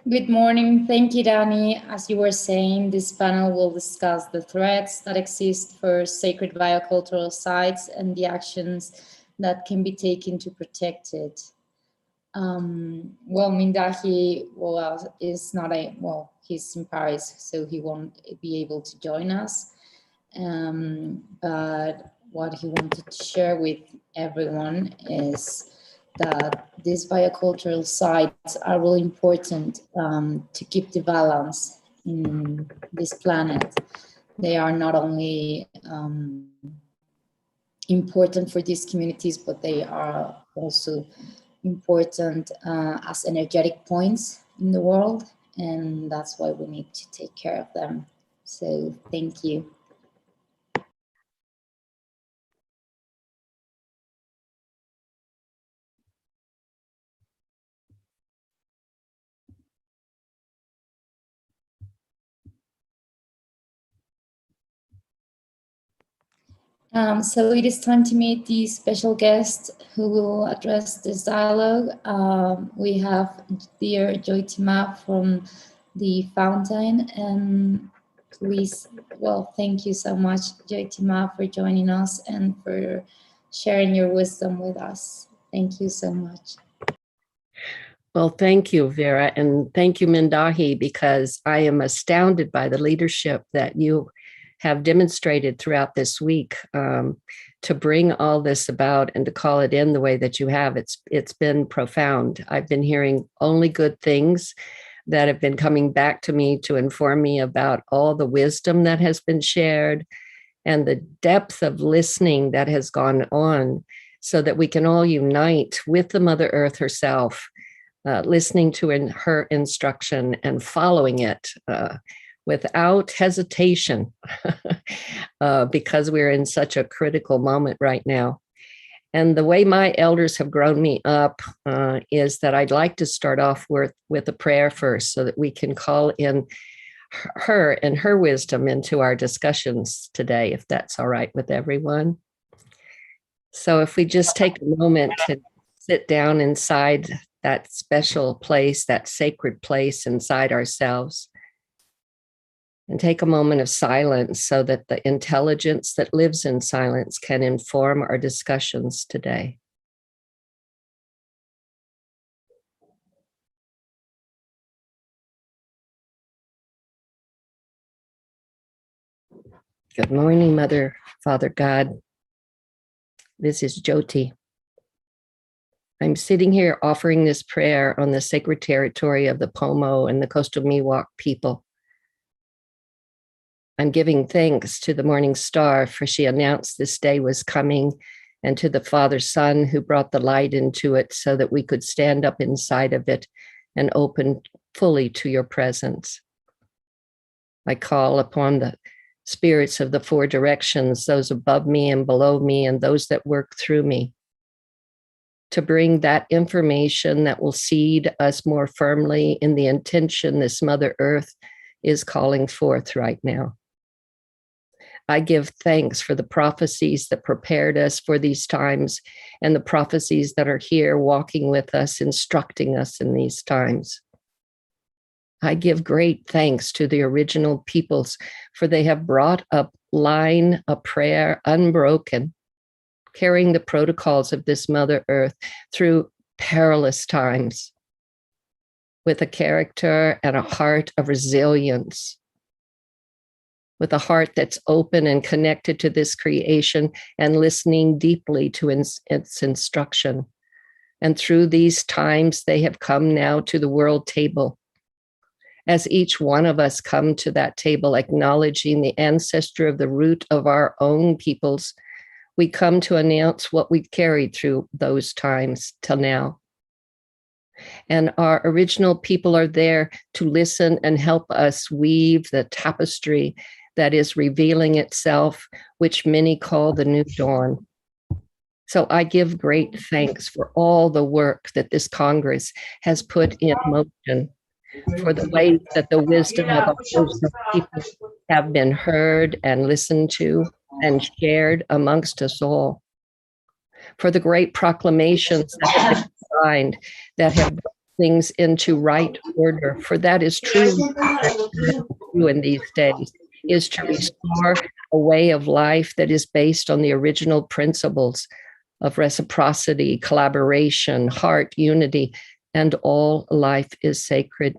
Good morning. Thank you, Danny. As you were saying, this panel will discuss the threats that exist for sacred biocultural sites and the actions that can be taken to protect it. Mindahi is not he's in Paris, so he won't be able to join us. But what he wanted to share with everyone is that these biocultural sites are really important to keep the balance in this planet. They are not only important for these communities, but they are also important as energetic points in the world, and that's why we need to take care of them. So thank you. So it is time to meet the special guest who will address this dialogue. We have dear Joytima from the Fountain, and please, thank you so much, Joytima, for joining us and for sharing your wisdom with us. Thank you so much. Well, thank you, Vera, and thank you, Mindahi, because I am astounded by the leadership that you have demonstrated throughout this week to bring all this about and to call it in the way that you have. It's been profound. I've been hearing only good things that have been coming back to me to inform me about all the wisdom that has been shared and the depth of listening that has gone on so that we can all unite with the Mother Earth herself, listening to her instruction and following it without hesitation, because we're in such a critical moment right now. And the way my elders have grown me up is that I'd like to start off with a prayer first so that we can call in her and her wisdom into our discussions today, if that's all right with everyone. So if we just take a moment to sit down inside that special place, that sacred place inside ourselves, and take a moment of silence so that the intelligence that lives in silence can inform our discussions today. Good morning, Mother, Father God. This is Jyoti. I'm sitting here offering this prayer on the sacred territory of the Pomo and the Coastal Miwok people. I'm giving thanks to the morning star, for she announced this day was coming, and to the Father Sun who brought the light into it so that we could stand up inside of it and open fully to your presence. I call upon the spirits of the four directions, those above me and below me, and those that work through me, to bring that information that will seed us more firmly in the intention this Mother Earth is calling forth right now. I give thanks for the prophecies that prepared us for these times and the prophecies that are here walking with us, instructing us in these times. I give great thanks to the original peoples, for they have brought a line, a prayer unbroken, carrying the protocols of this Mother Earth through perilous times with a character and a heart of resilience, with a heart that's open and connected to this creation and listening deeply to its instruction. And through these times, they have come now to the world table. As each one of us come to that table, acknowledging the ancestor of the root of our own peoples, we come to announce what we've carried through those times till now. And our original people are there to listen and help us weave the tapestry that is revealing itself, which many call the new dawn. So I give great thanks for all the work that this Congress has put in motion, for the ways that the wisdom of our people have been heard and listened to and shared amongst us all, for the great proclamations that have been signed that have things into right order, for that is truly true in these days, is to restore a way of life that is based on the original principles of reciprocity, collaboration, heart, unity, and all life is sacred.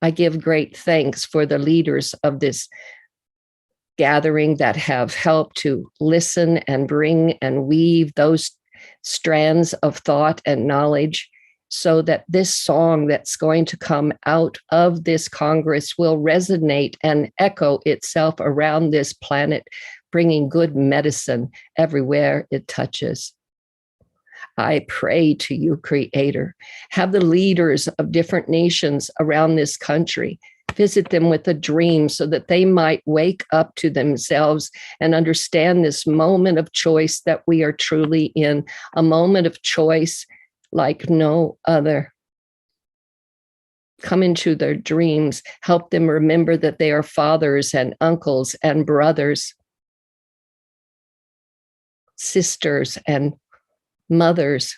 I give great thanks for the leaders of this gathering that have helped to listen and bring and weave those strands of thought and knowledge, so that this song that's going to come out of this Congress will resonate and echo itself around this planet, bringing good medicine everywhere it touches. I pray to you, Creator, have the leaders of different nations around this country visit them with a dream so that they might wake up to themselves and understand this moment of choice that we are truly in, a moment of choice like no other. Come into their dreams, help them remember that they are fathers and uncles and brothers, sisters and mothers.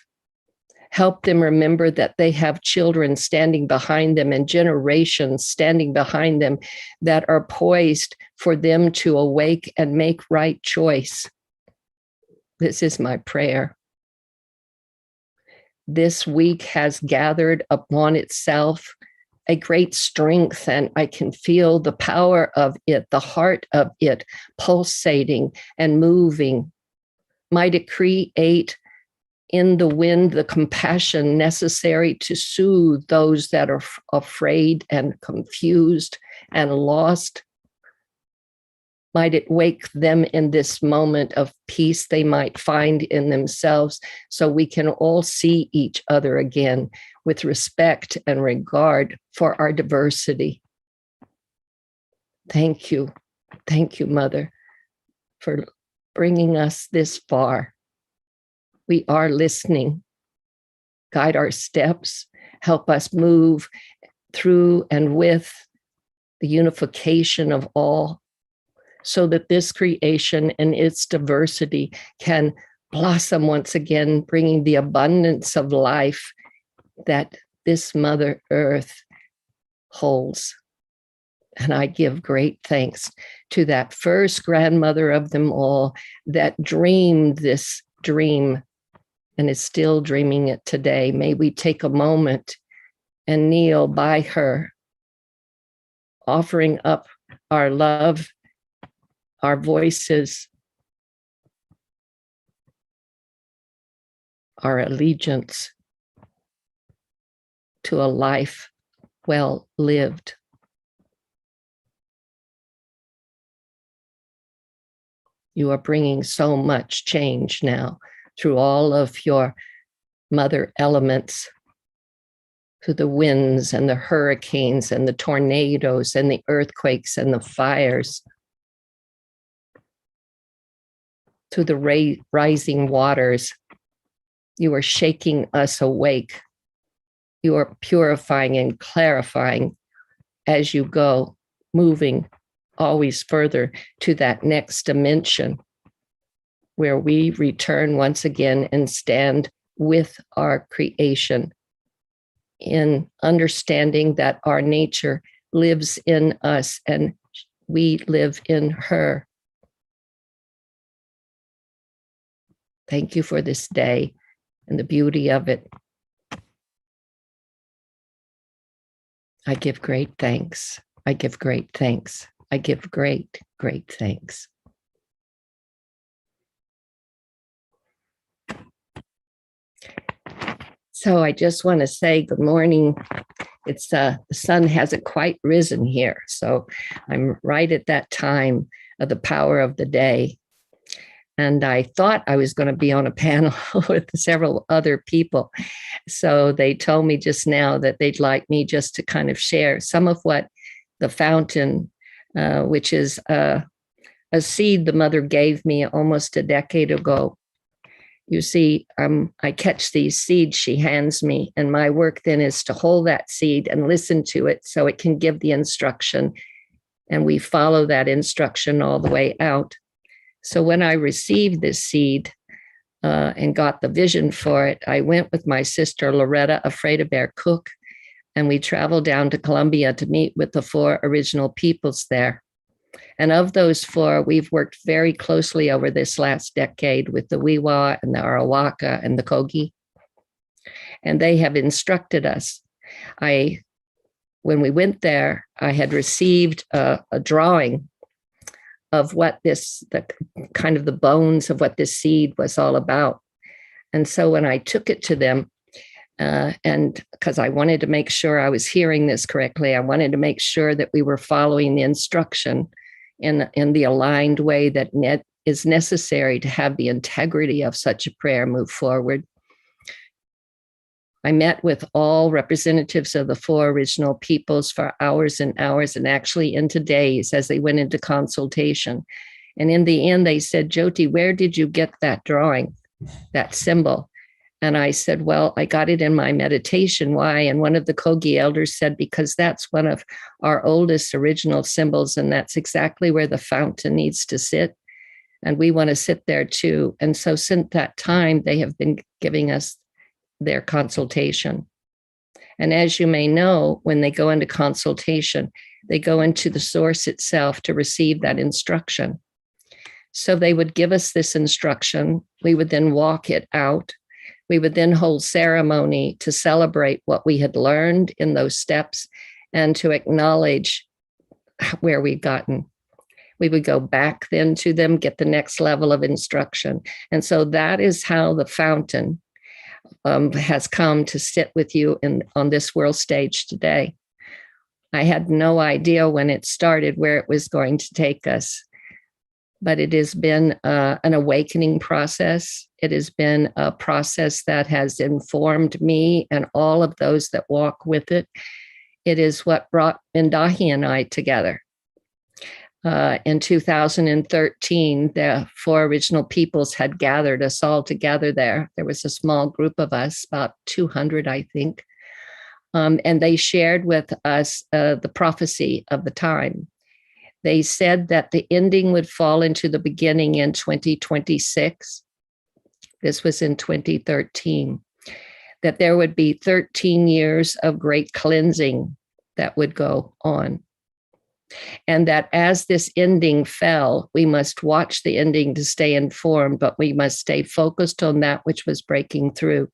Help them remember that they have children standing behind them and generations standing behind them that are poised for them to awake and make right choice. This is my prayer. This week has gathered upon itself a great strength, and I can feel the power of it, the heart of it pulsating and moving. Might it create in the wind the compassion necessary to soothe those that are afraid and confused and lost. Might it wake them in this moment of peace they might find in themselves, so we can all see each other again with respect and regard for our diversity. Thank you. Thank you, Mother, for bringing us this far. We are listening. Guide our steps, help us move through and with the unification of all, so that this creation and its diversity can blossom once again, bringing the abundance of life that this Mother Earth holds. And I give great thanks to that first grandmother of them all that dreamed this dream and is still dreaming it today. May we take a moment and kneel by her, offering up our love, our voices, our allegiance to a life well lived. You are bringing so much change now through all of your mother elements, through the winds and the hurricanes and the tornadoes and the earthquakes and the fires, through the rising waters. You are shaking us awake. You are purifying and clarifying as you go, moving always further to that next dimension where we return once again and stand with our creation in understanding that our nature lives in us and we live in her. Thank you for this day and the beauty of it. I give great thanks. I give great thanks. I give great, great thanks. So I just want to say good morning. It's the sun hasn't quite risen here, so I'm right at that time of the power of the day. And I thought I was going to be on a panel with several other people. So they told me just now that they'd like me just to kind of share some of what the fountain, which is a seed the mother gave me almost a decade ago. You see, I catch these seeds she hands me, and my work then is to hold that seed and listen to it so it can give the instruction, and we follow that instruction all the way out. So when I received this seed, and got the vision for it, I went with my sister, Loretta Afraid-A-Bear Cook, and we traveled down to Colombia to meet with the 4 original peoples there. And of those 4, we've worked very closely over this last decade with the Wiwa and the Arawaka and the Kogi. And they have instructed us. When we went there, I had received a drawing of what the kind of the bones of what this seed was all about. And so when I took it to them, and because I wanted to make sure I was hearing this correctly, I wanted to make sure that we were following the instruction in the aligned way that is necessary to have the integrity of such a prayer move forward. I met with all representatives of the 4 original peoples for hours and hours, and actually into days as they went into consultation. And in the end, they said, Jyoti, where did you get that drawing, that symbol? And I said, well, I got it in my meditation. Why? And one of the Kogi elders said, because that's one of our oldest original symbols, and that's exactly where the fountain needs to sit. And we want to sit there too. And so since that time, they have been giving us their consultation. And as you may know, when they go into consultation, they go into the source itself to receive that instruction. So they would give us this instruction. We would then walk it out. We would then hold ceremony to celebrate what we had learned in those steps and to acknowledge where we'd gotten. We would go back then to them, get the next level of instruction. And so that is how the fountain has come to sit with you on this world stage today. I had no idea when it started where it was going to take us, but it has been an awakening process. It has been a process that has informed me and all of those that walk with it. It is what brought Mindahi and I together. In 2013, the 4 original peoples had gathered us all together there. There was a small group of us, about 200, I think. And they shared with us the prophecy of the time. They said that the ending would fall into the beginning in 2026. This was in 2013. That there would be 13 years of great cleansing that would go on. And that as this ending fell, we must watch the ending to stay informed, but we must stay focused on that which was breaking through.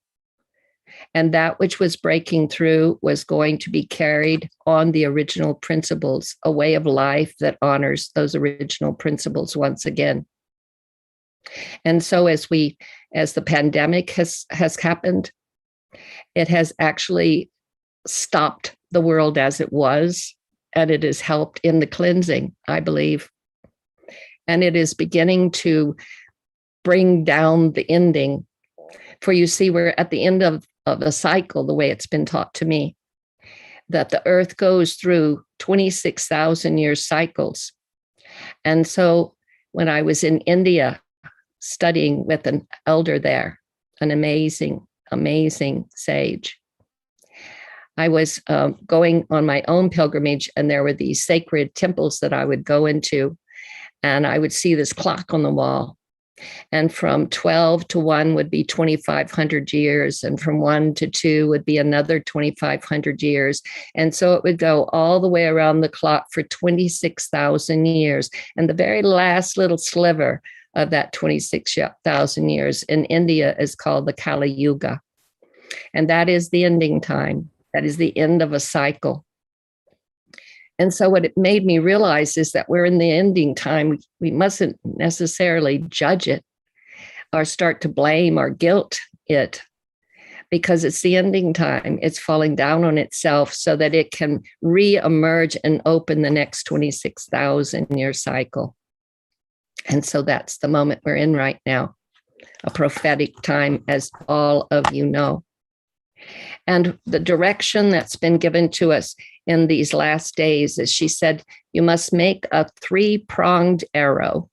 And that which was breaking through was going to be carried on the original principles, a way of life that honors those original principles once again. And so as the pandemic has happened, it has actually stopped the world as it was. And it has helped in the cleansing, I believe. And it is beginning to bring down the ending. For you see, we're at the end of a cycle, the way it's been taught to me, that the earth goes through 26,000 year cycles. And so when I was in India studying with an elder there, an amazing, amazing sage, I was going on my own pilgrimage, and there were these sacred temples that I would go into, and I would see this clock on the wall. And from 12 to 1 would be 2,500 years, and from 1 to 2 would be another 2,500 years. And so it would go all the way around the clock for 26,000 years. And the very last little sliver of that 26,000 years in India is called the Kali Yuga. And that is the ending time. That is the end of a cycle. And so what it made me realize is that we're in the ending time. We mustn't necessarily judge it or start to blame or guilt it, because it's the ending time. It's falling down on itself so that it can re-emerge and open the next 26,000 year cycle. And so that's the moment we're in right now, a prophetic time, as all of you know. And the direction that's been given to us in these last days is, she said, you must make a 3-pronged arrow.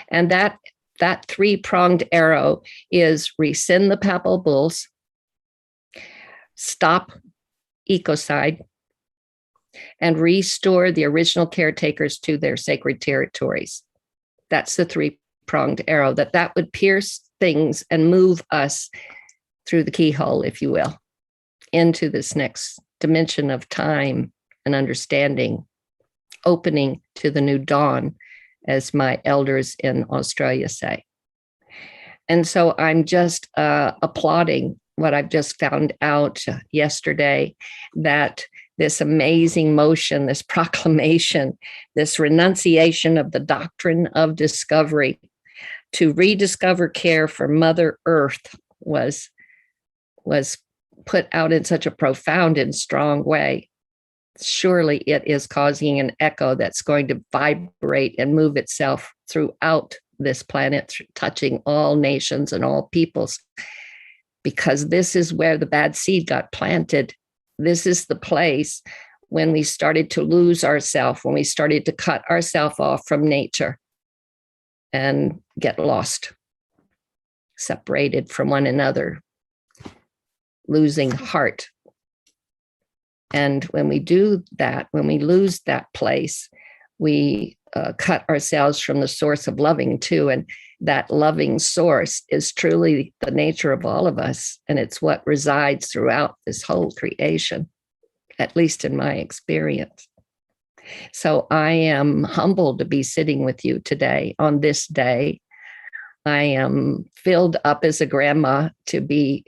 And that 3-pronged arrow is rescind the papal bulls, stop ecocide, and restore the original caretakers to their sacred territories. That's the 3-pronged arrow, that would pierce things and move us through the keyhole, if you will, into this next dimension of time and understanding, opening to the new dawn, as my elders in Australia say. And so I'm just applauding what I've just found out yesterday, that this amazing motion, this proclamation, this renunciation of the doctrine of discovery to rediscover care for Mother Earth was put out in such a profound and strong way. Surely it is causing an echo that's going to vibrate and move itself throughout this planet, touching all nations and all peoples, because this is where the bad seed got planted. This is the place when we started to lose ourselves, when we started to cut ourselves off from nature and get lost, separated from one another, losing heart. And when we do that, when we lose that place, we cut ourselves from the source of loving too. And that loving source is truly the nature of all of us. And it's what resides throughout this whole creation, at least in my experience. So I am humbled to be sitting with you today on this day. I am filled up as a grandma to be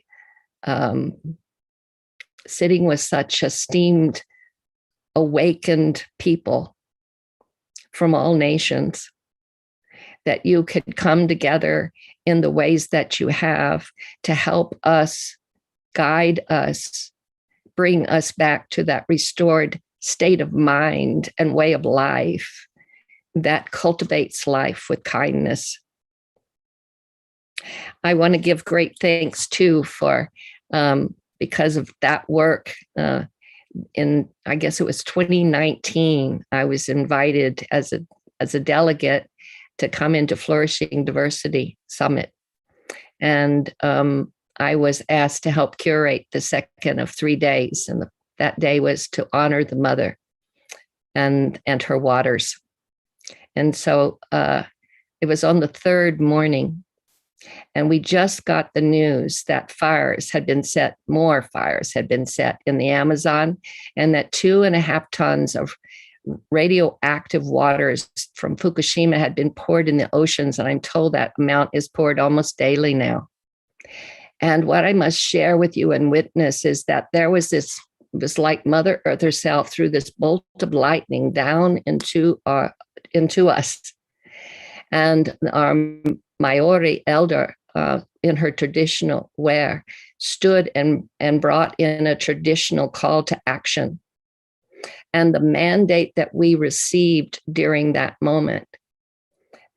sitting with such esteemed, awakened people from all nations, that you could come together in the ways that you have to help us, guide us, bring us back to that restored state of mind and way of life that cultivates life with kindness. I want to give great thanks too for, because of that work, in, I guess it was 2019, I was invited as a delegate to come into Flourishing Diversity Summit. And I was asked to help curate the second of 3 days. And that day was to honor the mother and her waters. And so it was on the third morning. And we just got the news that more fires had been set in the Amazon, and that 2.5 tons of radioactive waters from Fukushima had been poured in the oceans. And I'm told that amount is poured almost daily now. And what I must share with you and witness is that there was this like Mother Earth herself threw this bolt of lightning down into us. And our Maori elder, in her traditional wear, stood and brought in a traditional call to action. And the mandate that we received during that moment,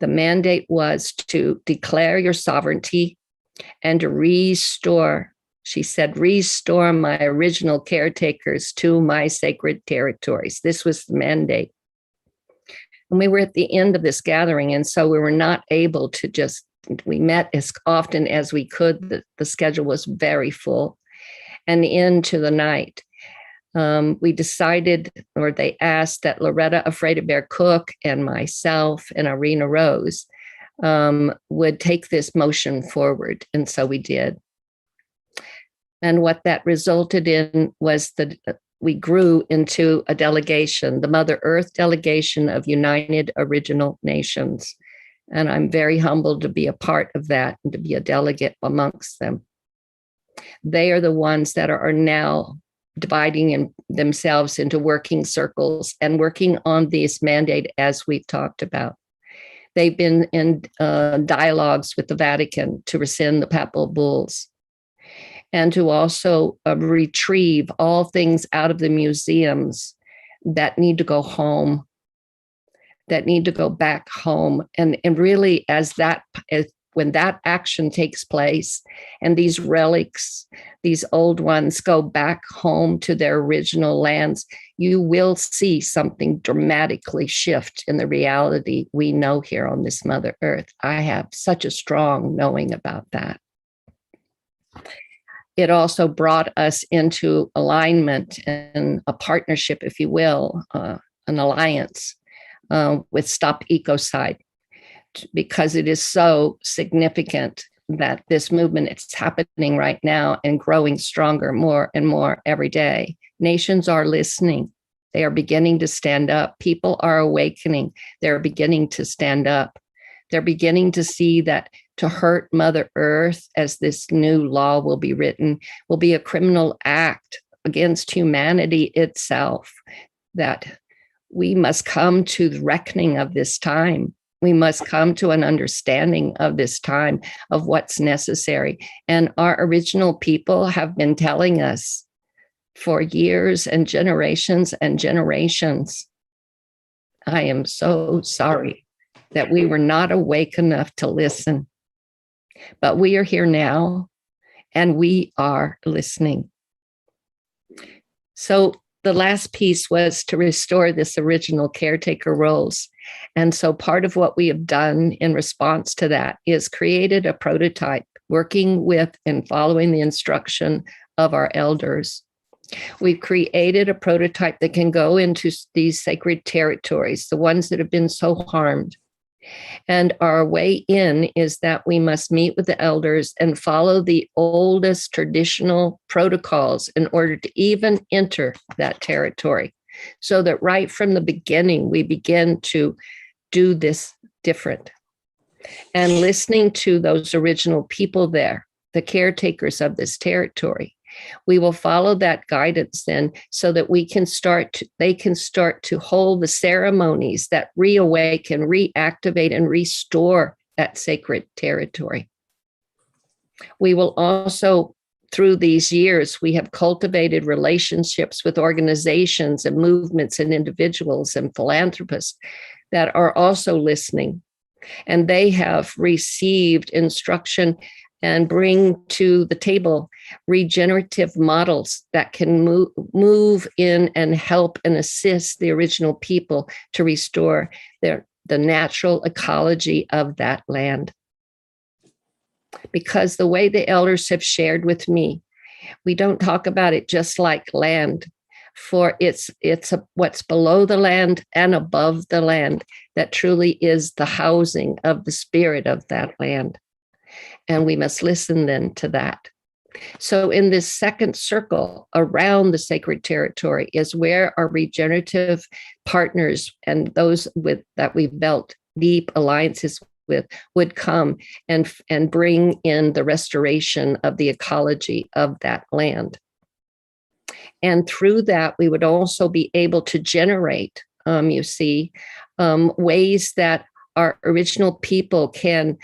the mandate was to declare your sovereignty and to restore, she said, restore my original caretakers to my sacred territories. This was the mandate. And we were at the end of this gathering, and so we were not able to we met as often as we could. The schedule was very full. And into the night, we decided, or they asked, that Loretta Afraid-of-Bear Cook and myself and Irina Rose would take this motion forward. And so we did. And what that resulted in was we grew into a delegation, the Mother Earth delegation of United Original Nations. And I'm very humbled to be a part of that and to be a delegate amongst them. They are the ones that are now dividing themselves into working circles and working on this mandate as we've talked about. They've been in dialogues with the Vatican to rescind the papal bulls and to also retrieve all things out of the museums that need to go home, that need to go back home. And really, when that action takes place and these relics, these old ones go back home to their original lands, you will see something dramatically shift in the reality we know here on this Mother Earth. I have such a strong knowing about that. It also brought us into alignment and a partnership, if you will, an alliance with Stop Ecocide, because it is so significant that this movement, it's happening right now and growing stronger more and more every day. Nations are listening. They are beginning to stand up. People are awakening. They're beginning to stand up. They're beginning to see that to hurt Mother Earth, as this new law will be written, will be a criminal act against humanity itself, that we must come to the reckoning of this time. We must come to an understanding of this time, of what's necessary. And our original people have been telling us for years and generations and generations. I am so sorry that we were not awake enough to listen. But we are here now, and we are listening. So the last piece was to restore this original caretaker roles. And so part of what we have done in response to that is created a prototype, working with and following the instruction of our elders. We've created a prototype that can go into these sacred territories, the ones that have been so harmed. And our way in is that we must meet with the elders and follow the oldest traditional protocols in order to even enter that territory. So that right from the beginning, we begin to do this different. And listening to those original people there, the caretakers of this territory, we will follow that guidance then, so that they can start to hold the ceremonies that reawaken, reactivate, and restore that sacred territory. We will also, through these years, we have cultivated relationships with organizations and movements and individuals and philanthropists that are also listening. And they have received instruction and bring to the table regenerative models that can move in and help and assist the original people to restore the natural ecology of that land. Because the way the elders have shared with me, we don't talk about it just like land, for it's what's below the land and above the land that truly is the housing of the spirit of that land. And we must listen then to that. So in this second circle around the sacred territory is where our regenerative partners and those that we've built deep alliances with would come and bring in the restoration of the ecology of that land. And through that, we would also be able to generate, ways that our original people can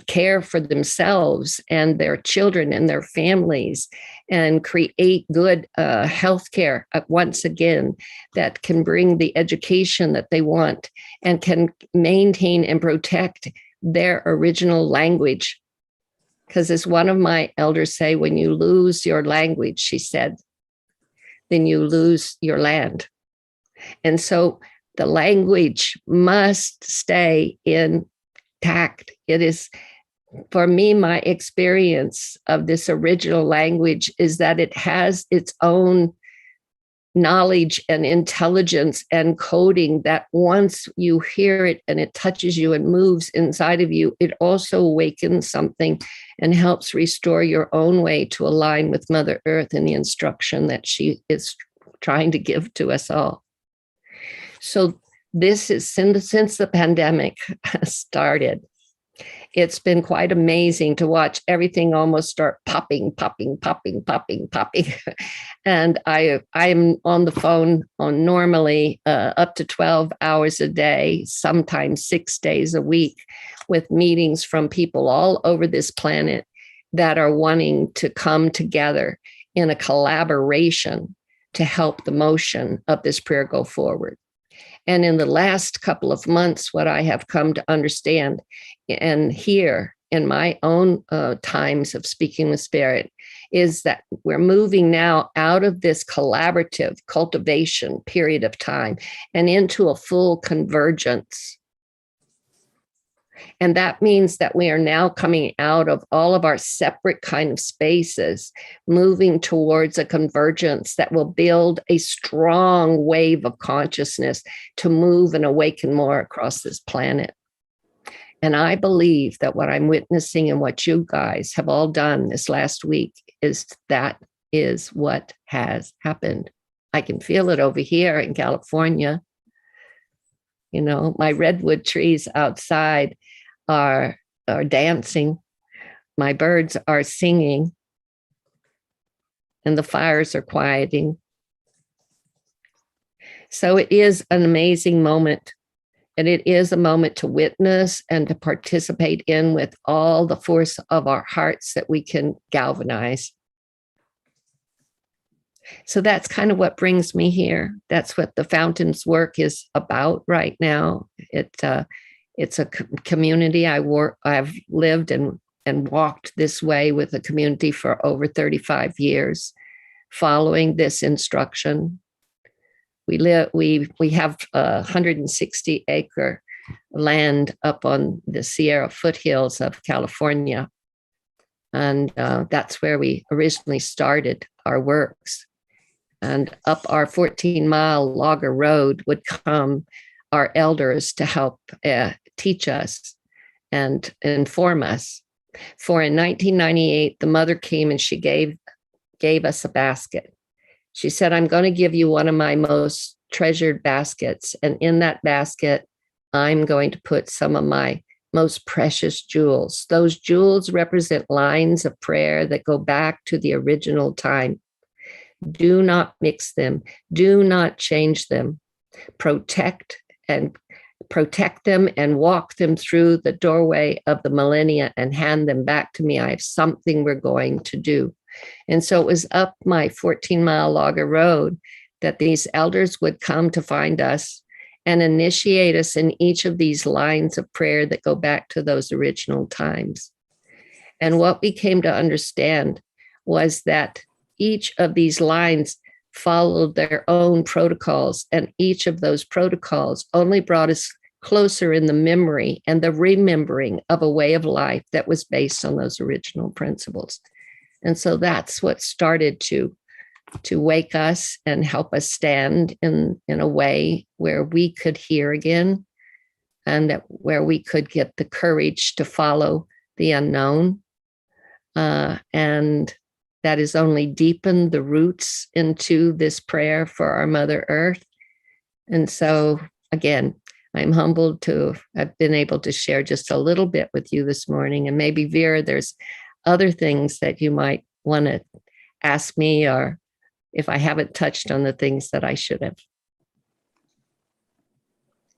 care for themselves and their children and their families, and create good healthcare once again that can bring the education that they want and can maintain and protect their original language. Because as one of my elders say, when you lose your language, she said, then you lose your land. And so the language must stay intact. It is, for me, my experience of this original language is that it has its own knowledge and intelligence and coding that once you hear it and it touches you and moves inside of you, it also awakens something and helps restore your own way to align with Mother Earth and the instruction that she is trying to give to us all. So this is since the pandemic started. It's been quite amazing to watch everything almost start popping. And I'm on the phone on normally up to 12 hours a day, sometimes 6 days a week, with meetings from people all over this planet that are wanting to come together in a collaboration to help the motion of this prayer go forward. And in the last couple of months, what I have come to understand and hear in my own times of speaking with Spirit is that we're moving now out of this collaborative cultivation period of time and into a full convergence. And that means that we are now coming out of all of our separate kind of spaces, moving towards a convergence that will build a strong wave of consciousness to move and awaken more across this planet. And I believe that what I'm witnessing and what you guys have all done this last week is what has happened. I can feel it over here in California. You know, my redwood trees outside are dancing. My birds are singing, and the fires are quieting. So it is an amazing moment. And it is a moment to witness and to participate in with all the force of our hearts that we can galvanize. So that's kind of what brings me here. That's what the Fountains work is about right now. It's a community. I've lived and walked this way with a community for over 35 years, following this instruction. We have 160-acre land up on the Sierra foothills of California. And that's where we originally started our works. And up our 14-mile logger road would come our elders to help teach us and inform us. For in 1998, the mother came and she gave us a basket. She said, I'm going to give you one of my most treasured baskets. And in that basket, I'm going to put some of my most precious jewels. Those jewels represent lines of prayer that go back to the original time. Do not mix them. Do not change them. Protect them and walk them through the doorway of the millennia and hand them back to me. I have something we're going to do. And so it was up my 14-mile logger road that these elders would come to find us and initiate us in each of these lines of prayer that go back to those original times. And what we came to understand was that each of these lines followed their own protocols, and each of those protocols only brought us closer in the memory and the remembering of a way of life that was based on those original principles. And so that's what started to wake us and help us stand in a way where we could hear again, and where we could get the courage to follow the unknown. And that has only deepened the roots into this prayer for our Mother Earth. And so, again, I'm humbled to have been able to share just a little bit with you this morning. And maybe, Vera, there's other things that you might want to ask me, or if I haven't touched on the things that I should have.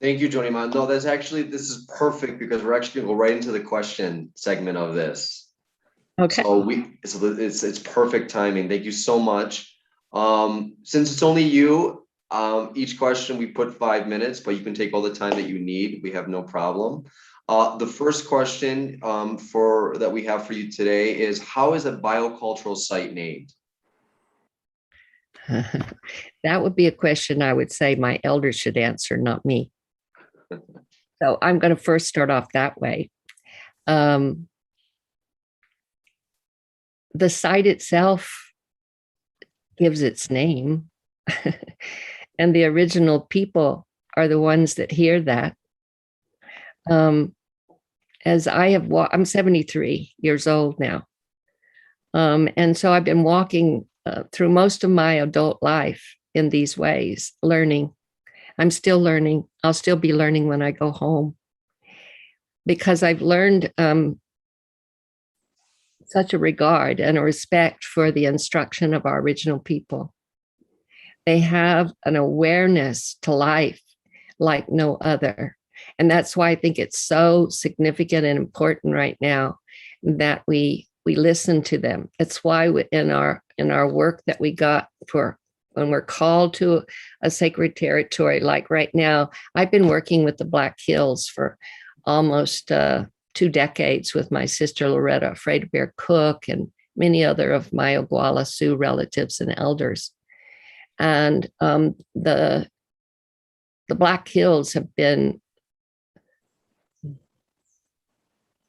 Thank you, Joni Ma. No, this is perfect, because we're actually going to go right into the question segment of this. Okay. So it's perfect timing. Thank you so much. Since it's only you, each question we put 5 minutes, but you can take all the time that you need. We have no problem. The first question that we have for you today is, how is a biocultural site named? That would be a question I would say my elders should answer, not me. So I'm going to first start off that way. The site itself gives its name, and the original people are the ones that hear that. As I have I'm 73 years old now. And so I've been walking through most of my adult life in these ways, learning. I'm still learning. I'll still be learning when I go home, because I've learned such a regard and a respect for the instruction of our original people. They have an awareness to life like no other. And that's why I think it's so significant and important right now that we listen to them. It's why in our work that we got for when we're called to a sacred territory, like right now, I've been working with the Black Hills for almost 2 decades with my sister Loretta Freda Cook and many other of my Oglala Sioux relatives and elders. And the Black Hills have been,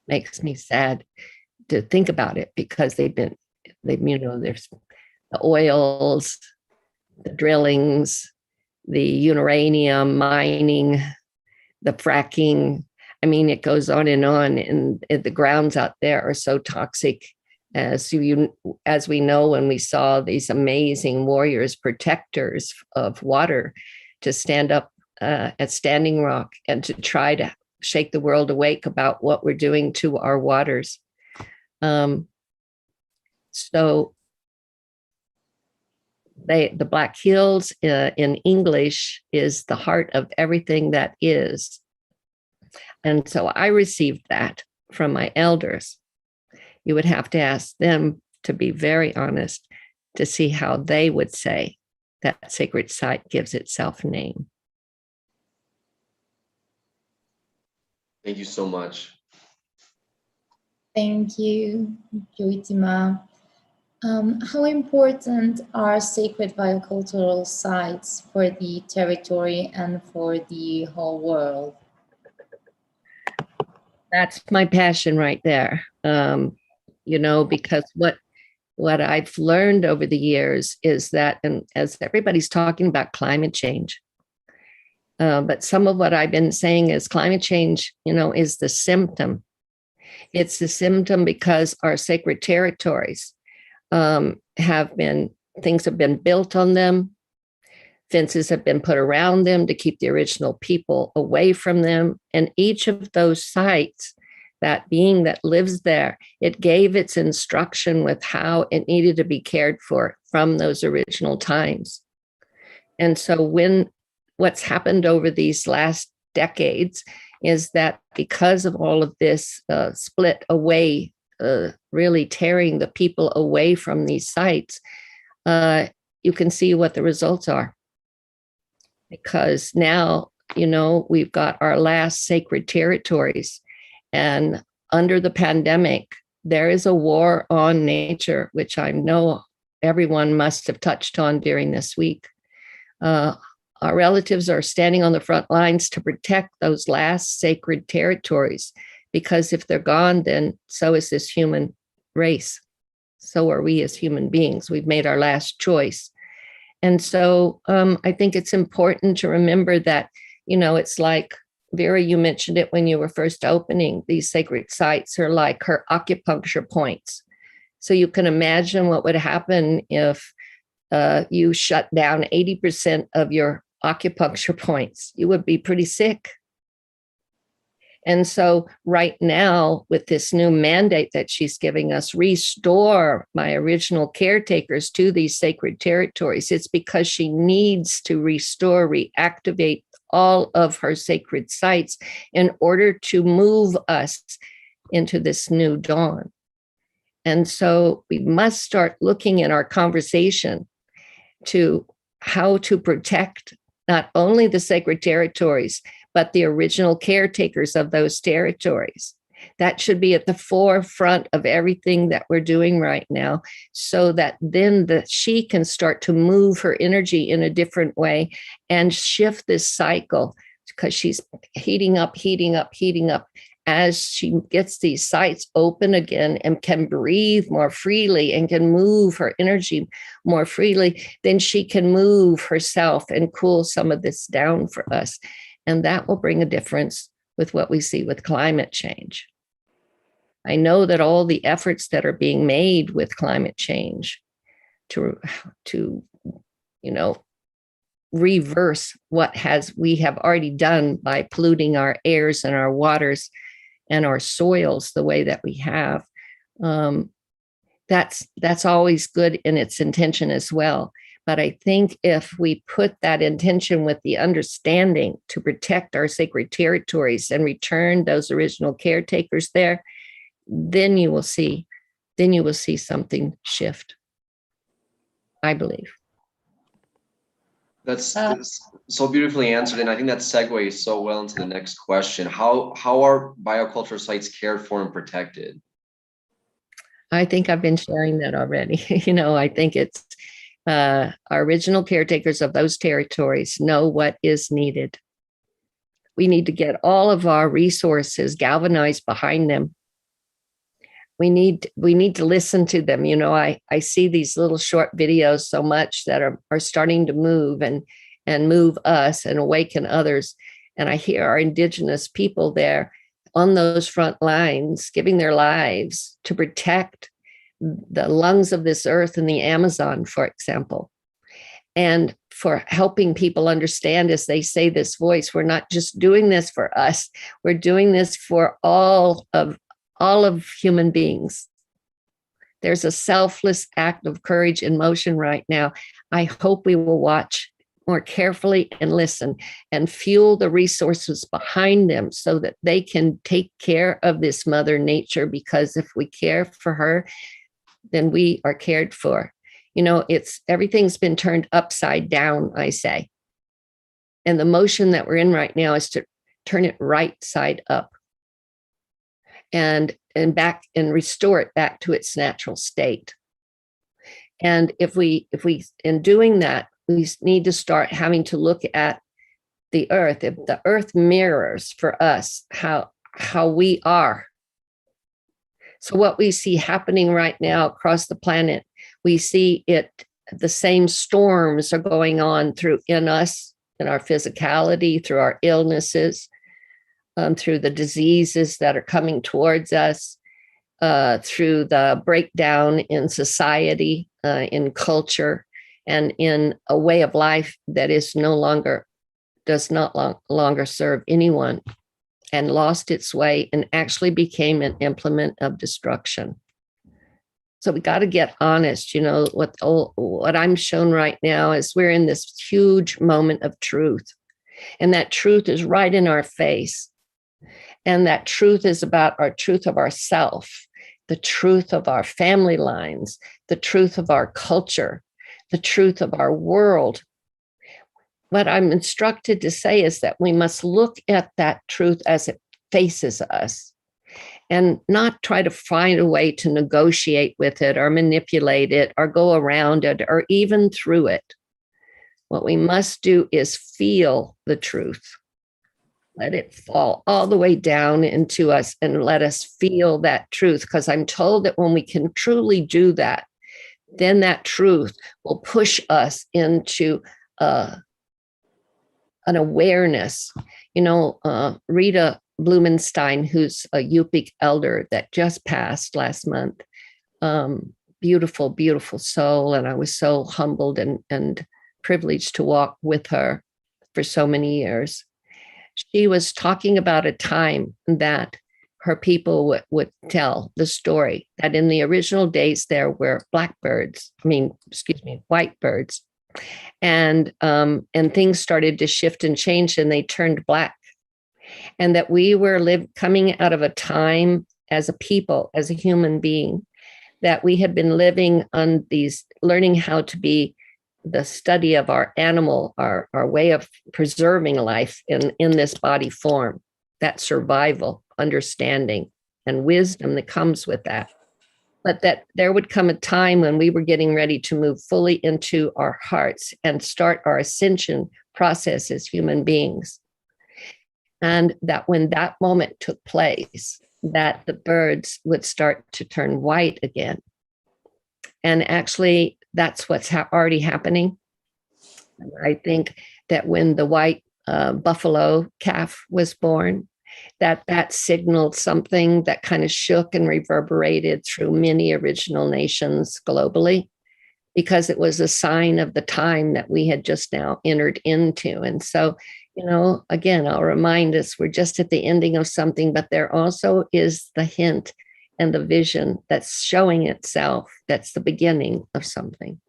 makes me sad to think about it, because they've there's the oils, the drillings, the uranium mining, the fracking. I mean, it goes on, and the grounds out there are so toxic, as we know, when we saw these amazing warriors, protectors of water, to stand up at Standing Rock and to try to shake the world awake about what we're doing to our waters. So the Black Hills in English is the heart of everything that is. And so I received that from my elders. You would have to ask them to be very honest to see how they would say that sacred site gives itself name. Thank you so much. Thank you, Joitima. How important are sacred biocultural sites for the territory and for the whole world? That's my passion right there. Because what I've learned over the years is that, and as everybody's talking about climate change, but some of what I've been saying is climate change, is the symptom. It's the symptom because our sacred territories things have been built on them. Fences have been put around them to keep the original people away from them. And each of those sites, that being that lives there, it gave its instruction with how it needed to be cared for from those original times. And so what's happened over these last decades is that because of all of this split away, really tearing the people away from these sites, you can see what the results are. Because now, we've got our last sacred territories. And under the pandemic, there is a war on nature, which I know everyone must have touched on during this week. Our relatives are standing on the front lines to protect those last sacred territories, because if they're gone, then so is this human race. So are we as human beings. We've made our last choice. And so I think it's important to remember that, it's like, Vera, you mentioned it when you were first opening, these sacred sites are like her acupuncture points. So you can imagine what would happen if you shut down 80% of your acupuncture points. You would be pretty sick. And so right now, with this new mandate that she's giving us, restore my original caretakers to these sacred territories, it's because she needs to restore, reactivate all of her sacred sites in order to move us into this new dawn. And so we must start looking in our conversation to how to protect not only the sacred territories, but the original caretakers of those territories. That should be at the forefront of everything that we're doing right now, so that then she can start to move her energy in a different way and shift this cycle, because she's heating up as she gets these sites open again and can breathe more freely and can move her energy more freely. Then she can move herself and cool some of this down for us. And that will bring a difference with what we see with climate change. I know that all the efforts that are being made with climate change to reverse what we have already done by polluting our airs and our waters and our soils the way that we have, that's always good in its intention as well. But I think if we put that intention with the understanding to protect our sacred territories and return those original caretakers there, then you will see something shift, I believe. That's so beautifully answered. And I think that segues so well into the next question. How are bioculture sites cared for and protected? I think I've been sharing that already. I think it's our original caretakers of those territories know what is needed. We need to get all of our resources galvanized behind them. We need to listen to them. I see these little short videos so much that are starting to move and move us and awaken others. And I hear our indigenous people there on those front lines, giving their lives to protect the lungs of this earth and the Amazon, for example, and for helping people understand, as they say, this voice, we're not just doing this for us, we're doing this for all of human beings. There's a selfless act of courage in motion right now. I hope we will watch more carefully and listen and fuel the resources behind them so that they can take care of this Mother Nature, because if we care for her, then we are cared for. You know, everything's been turned upside down, I say. And the motion that we're in right now is to turn it right side up and back and restore it back to its natural state. And if we in doing that, we need to start having to look at the earth. If the earth mirrors for us how we are. So what we see happening right now across the planet, we see the same storms are going on in us, in our physicality, through our illnesses, through the diseases that are coming towards us, through the breakdown in society, in culture, and in a way of life that does not longer serve anyone, and lost its way and actually became an implement of destruction. So we got to get honest. You know, what I'm shown right now is we're in this huge moment of truth, and that truth is right in our face. And that truth is about our truth of ourself, the truth of our family lines, the truth of our culture, the truth of our world. What I'm instructed to say is that we must look at that truth as it faces us and not try to find a way to negotiate with it or manipulate it or go around it or even through it. What we must do is feel the truth. Let it fall all the way down into us and let us feel that truth, because I'm told that when we can truly do that, then that truth will push us into an awareness. You know, Rita Blumenstein, who's a Yupik elder that just passed last month, beautiful, beautiful soul. And I was so humbled and privileged to walk with her for so many years. She was talking about a time that her people would tell the story that in the original days there were white birds, and things started to shift and change and they turned black, and that we were coming out of a time as a people, as a human being, that we had been living on these, learning how to be the study of our animal, our way of preserving life in this body form, that survival, understanding, and wisdom that comes with that. But that there would come a time when we were getting ready to move fully into our hearts and start our ascension process as human beings. And that when that moment took place, that the birds would start to turn white again. And actually, that's what's already happening. I think that when the white buffalo calf was born, that signaled something that kind of shook and reverberated through many original nations globally, because it was a sign of the time that we had just now entered into. And so, you know, again, I'll remind us, we're just at the ending of something, but there also is the hint and the vision that's showing itself. That's the beginning of something.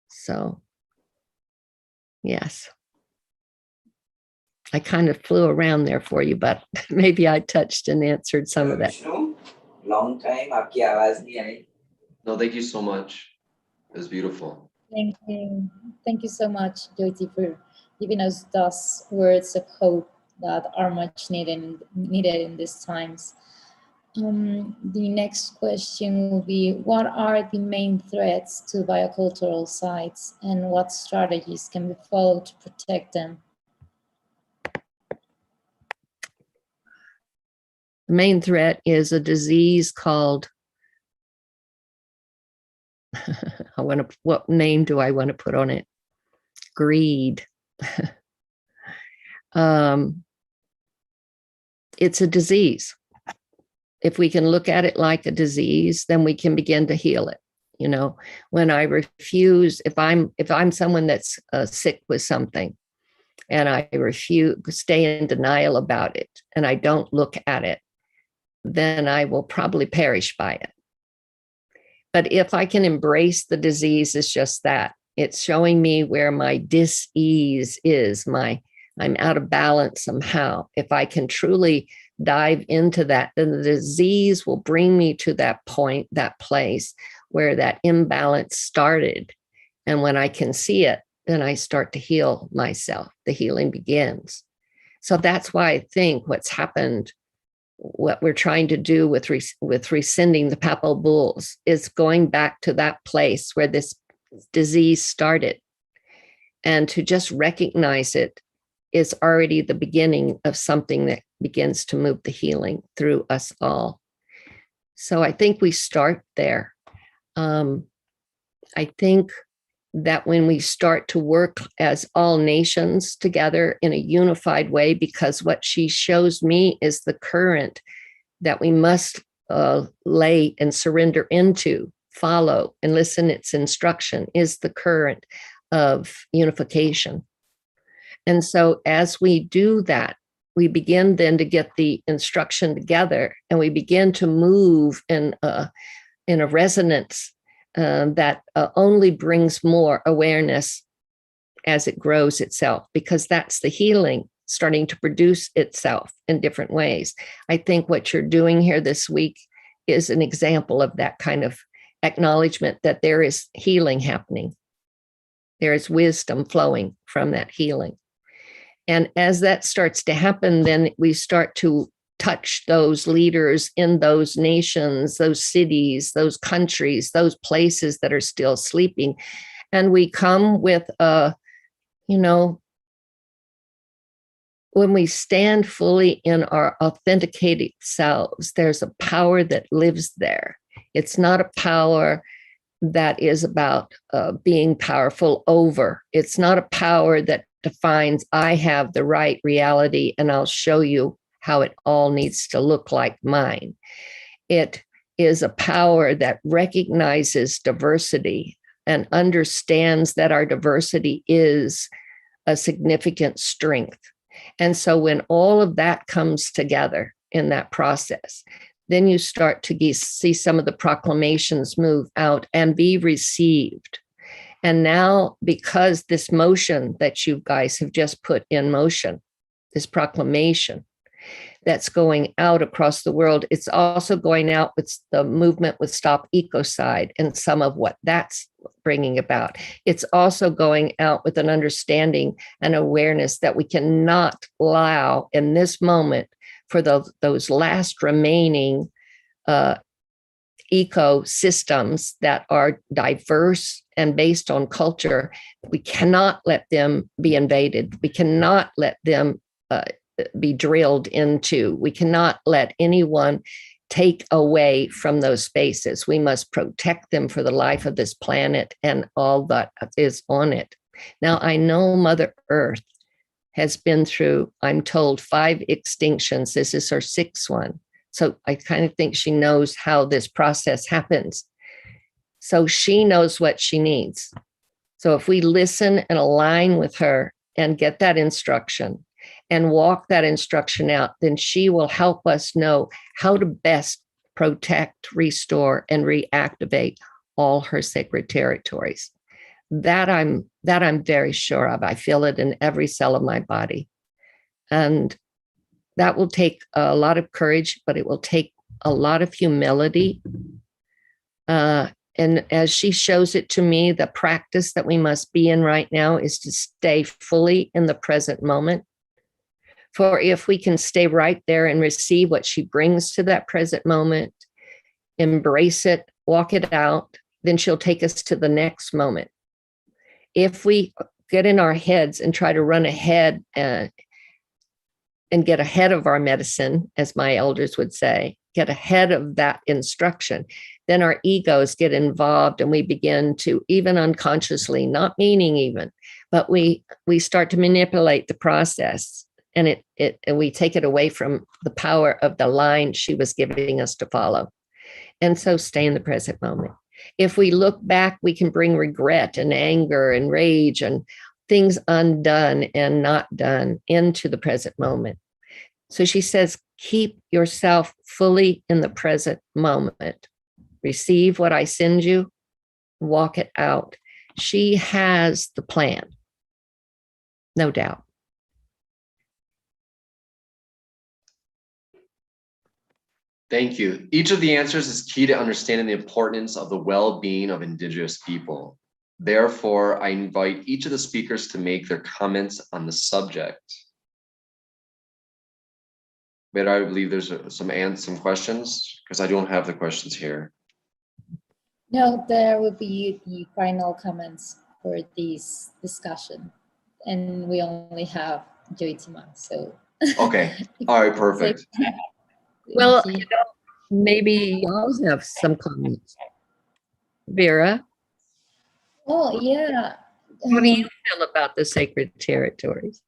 So, yes. I kind of flew around there for you, but maybe I touched and answered some of that. Long time, आपकी आवाज नहीं आई. No, thank you so much. It was beautiful. Thank you. Thank you so much, Jyoti, for giving us those words of hope that are much needed in these times. The next question will be, what are the main threats to biocultural sites and what strategies can be followed to protect them? The main threat is a disease called, what name do I want to put on it? Greed. it's a disease. If we can look at it like a disease, then we can begin to heal it. You know, when I refuse, if I'm someone that's sick with something, and I refuse, stay in denial about it, and I don't look at it, then I will probably perish by it. But if I can embrace the disease, it's just that. It's showing me where my dis-ease is, I'm out of balance somehow. If I can truly dive into that, then the disease will bring me to that point, that place where that imbalance started. And when I can see it, then I start to heal myself. The healing begins. So that's why I think what's happened, what we're trying to do with rescinding the papal bulls, is going back to that place where this disease started. And to just recognize it is already the beginning of something that begins to move the healing through us all. So I think we start there. I think that when we start to work as all nations together in a unified way, because what she shows me is the current that we must lay and surrender into, follow and listen its instruction, is the current of unification. And so as we do that, we begin then to get the instruction together, and we begin to move in a resonance that only brings more awareness as it grows itself, because that's the healing starting to produce itself in different ways. I think what you're doing here this week is an example of that kind of acknowledgement that there is healing happening. There is wisdom flowing from that healing. And as that starts to happen, then we start to touch those leaders in those nations, those cities, those countries, those places that are still sleeping. And we come with when we stand fully in our authenticated selves, there's a power that lives there. It's not a power that is about being powerful over. It's not a power that defines, I have the right reality and I'll show you how it all needs to look like mine. It is a power that recognizes diversity and understands that our diversity is a significant strength. And so when all of that comes together in that process, then you start to see some of the proclamations move out and be received. And now, because this motion that you guys have just put in motion, this proclamation that's going out across the world, it's also going out with the movement with Stop Ecocide and some of what that's bringing about. It's also going out with an understanding and awareness that we cannot allow in this moment for those last remaining ecosystems that are diverse and based on culture. We cannot let them be invaded. We cannot let them be drilled into. We cannot let anyone take away from those spaces. We must protect them for the life of this planet and all that is on it. Now, I know Mother Earth has been through, I'm told, 5 extinctions. This is her 6th one. So I kind of think she knows how this process happens. So she knows what she needs. So if we listen and align with her and get that instruction and walk that instruction out, then she will help us know how to best protect, restore, and reactivate all her sacred territories. That I'm very sure of. I feel it in every cell of my body. And that will take a lot of courage, but it will take a lot of humility. And as she shows it to me, the practice that we must be in right now is to stay fully in the present moment. For if we can stay right there and receive what she brings to that present moment, embrace it, walk it out, then she'll take us to the next moment. If we get in our heads and try to run ahead and get ahead of our medicine, as my elders would say, get ahead of that instruction, then our egos get involved and we begin to, even unconsciously, not meaning even, but we start to manipulate the process and and we take it away from the power of the line she was giving us to follow. And so stay in the present moment. If we look back, we can bring regret and anger and rage and things undone and not done into the present moment. So she says, keep yourself fully in the present moment. Receive what I send you, walk it out. She has the plan, no doubt. Thank you. Each of the answers is key to understanding the importance of the well-being of Indigenous people. Therefore, I invite each of the speakers to make their comments on the subject. But I believe there's some questions, because I don't have the questions here. No, there will be the final comments for this discussion, and we only have Joitima, so. Okay, all right, perfect. Well, maybe y'all have some comments. Vera, Oh, yeah. how do you feel about the sacred territories?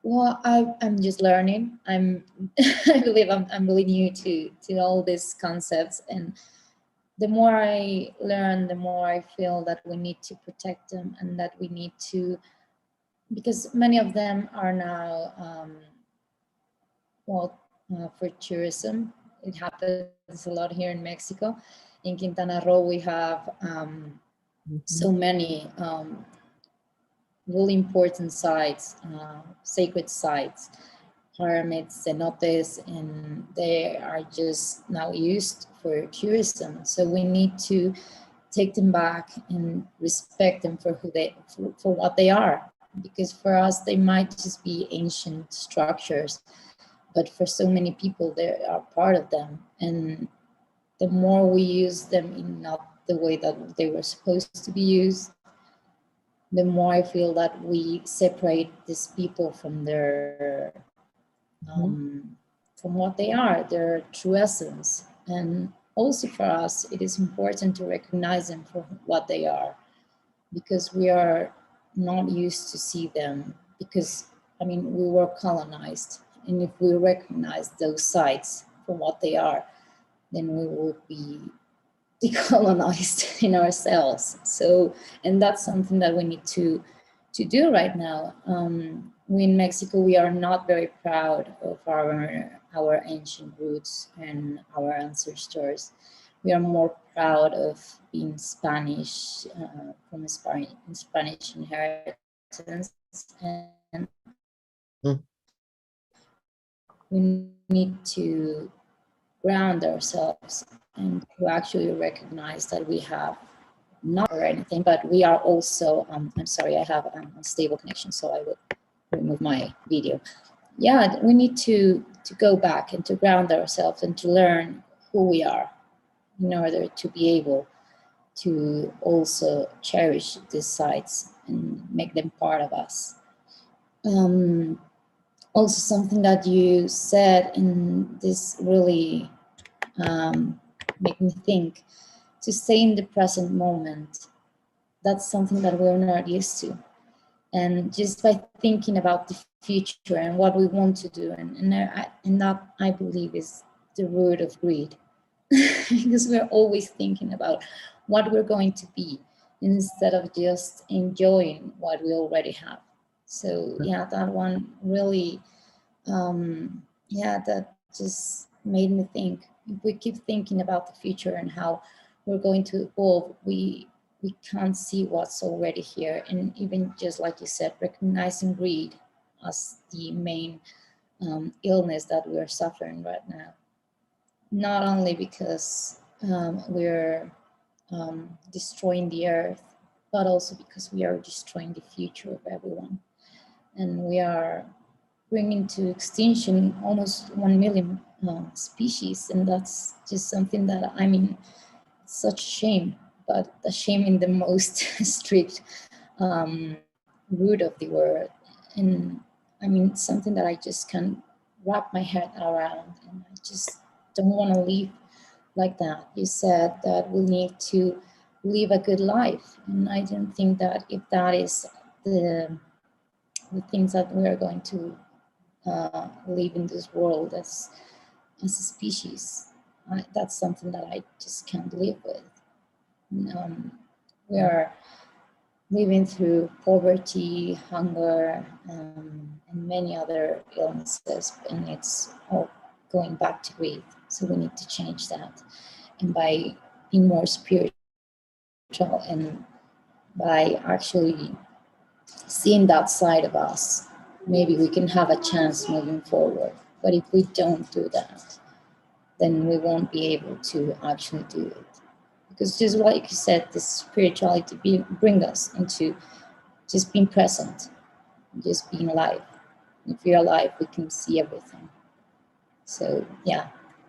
Well, I'm just learning. I believe I'm really new to all these concepts, and the more I learn, the more I feel that we need to protect them, and that we need to, because many of them are now, for tourism. It happens a lot here in Mexico. In Quintana Roo, we have so many really important sites, sacred sites, pyramids, cenotes, and they are just now used for tourism. So we need to take them back and respect them for for what they are, because for us they might just be ancient structures, but for so many people they are part of them. And the more we use them in not the way that they were supposed to be used, the more I feel that we separate these people from their from what they are, their true essence. And also for us, it is important to recognize them for what they are, because we are not used to see them, because, I mean, we were colonized. And if we recognize those sites for what they are, then we will be decolonized in ourselves. So, and that's something that we need to do right now. We in Mexico, we are not very proud of our ancient roots and our ancestors. We are more proud of being Spanish, from Spanish inheritance, and we need to ground ourselves and to actually recognize that we have not or anything, but we are also, I'm sorry, I have unstable connection, so I will remove my video. Yeah, we need to go back and to ground ourselves and to learn who we are in order to be able to also cherish these sites and make them part of us. Also, something that you said, and this really make me think, to stay in the present moment. That's something that we're not used to. And just by thinking about the future and what we want to do, and that, I believe, is the root of greed. Because we're always thinking about what we're going to be instead of just enjoying what we already have. So yeah, that one really, that just made me think. If we keep thinking about the future and how we're going to evolve, we can't see what's already here. And even just like you said, recognizing greed as the main illness that we're suffering right now. Not only because we're destroying the earth, but also because we are destroying the future of everyone. And we are bringing to extinction almost 1 million species. And that's just something that, I mean, it's such a shame, but a shame in the most strict root of the word. And I mean, it's something that I just can't wrap my head around, and I just don't want to live like that. You said that we need to live a good life, and I don't think that if that is the things that we are going to live in this world as a species. That's something that I just can't live with. We are living through poverty, hunger, and many other illnesses, and it's all going back to greed. So we need to change that. And by being more spiritual and by actually seeing that side of us, maybe we can have a chance moving forward. But if we don't do that, then we won't be able to actually do it. Because just like you said, this spirituality bring us into just being present, just being alive. If we're alive, we can see everything. So yeah,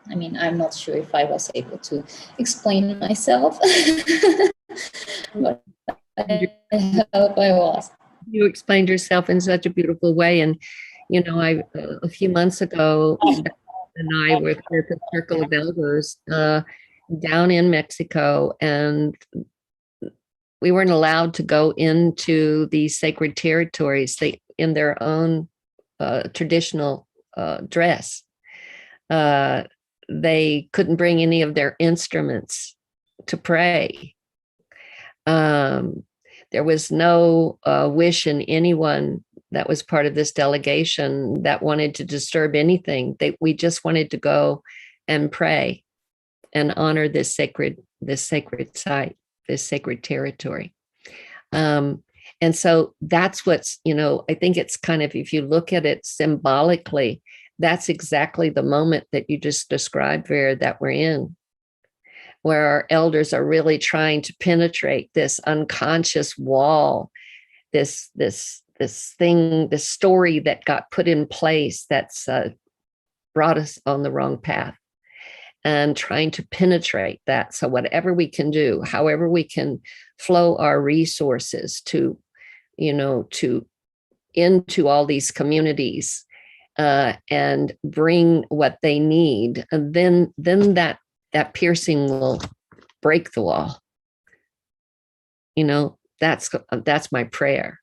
I mean, I'm not sure if I was able to explain myself, but I hope I was. You explained yourself in such a beautiful way. And, you know, a few months ago, and I were with a circle of elders down in Mexico, and we weren't allowed to go into these sacred territories in their own traditional dress. They couldn't bring any of their instruments to pray. There was no wish in anyone that was part of this delegation that wanted to disturb anything. We just wanted to go and pray and honor this sacred site, this sacred territory. And so that's what's, you know, I think it's kind of, if you look at it symbolically, that's exactly the moment that you just described, Vera, that we're in, where our elders are really trying to penetrate this unconscious wall, this thing, this story that got put in place that's brought us on the wrong path, and trying to penetrate that. So whatever we can do, however we can flow our resources to, you know, to into all these communities and bring what they need, and then that piercing will break the wall. You know, that's my prayer,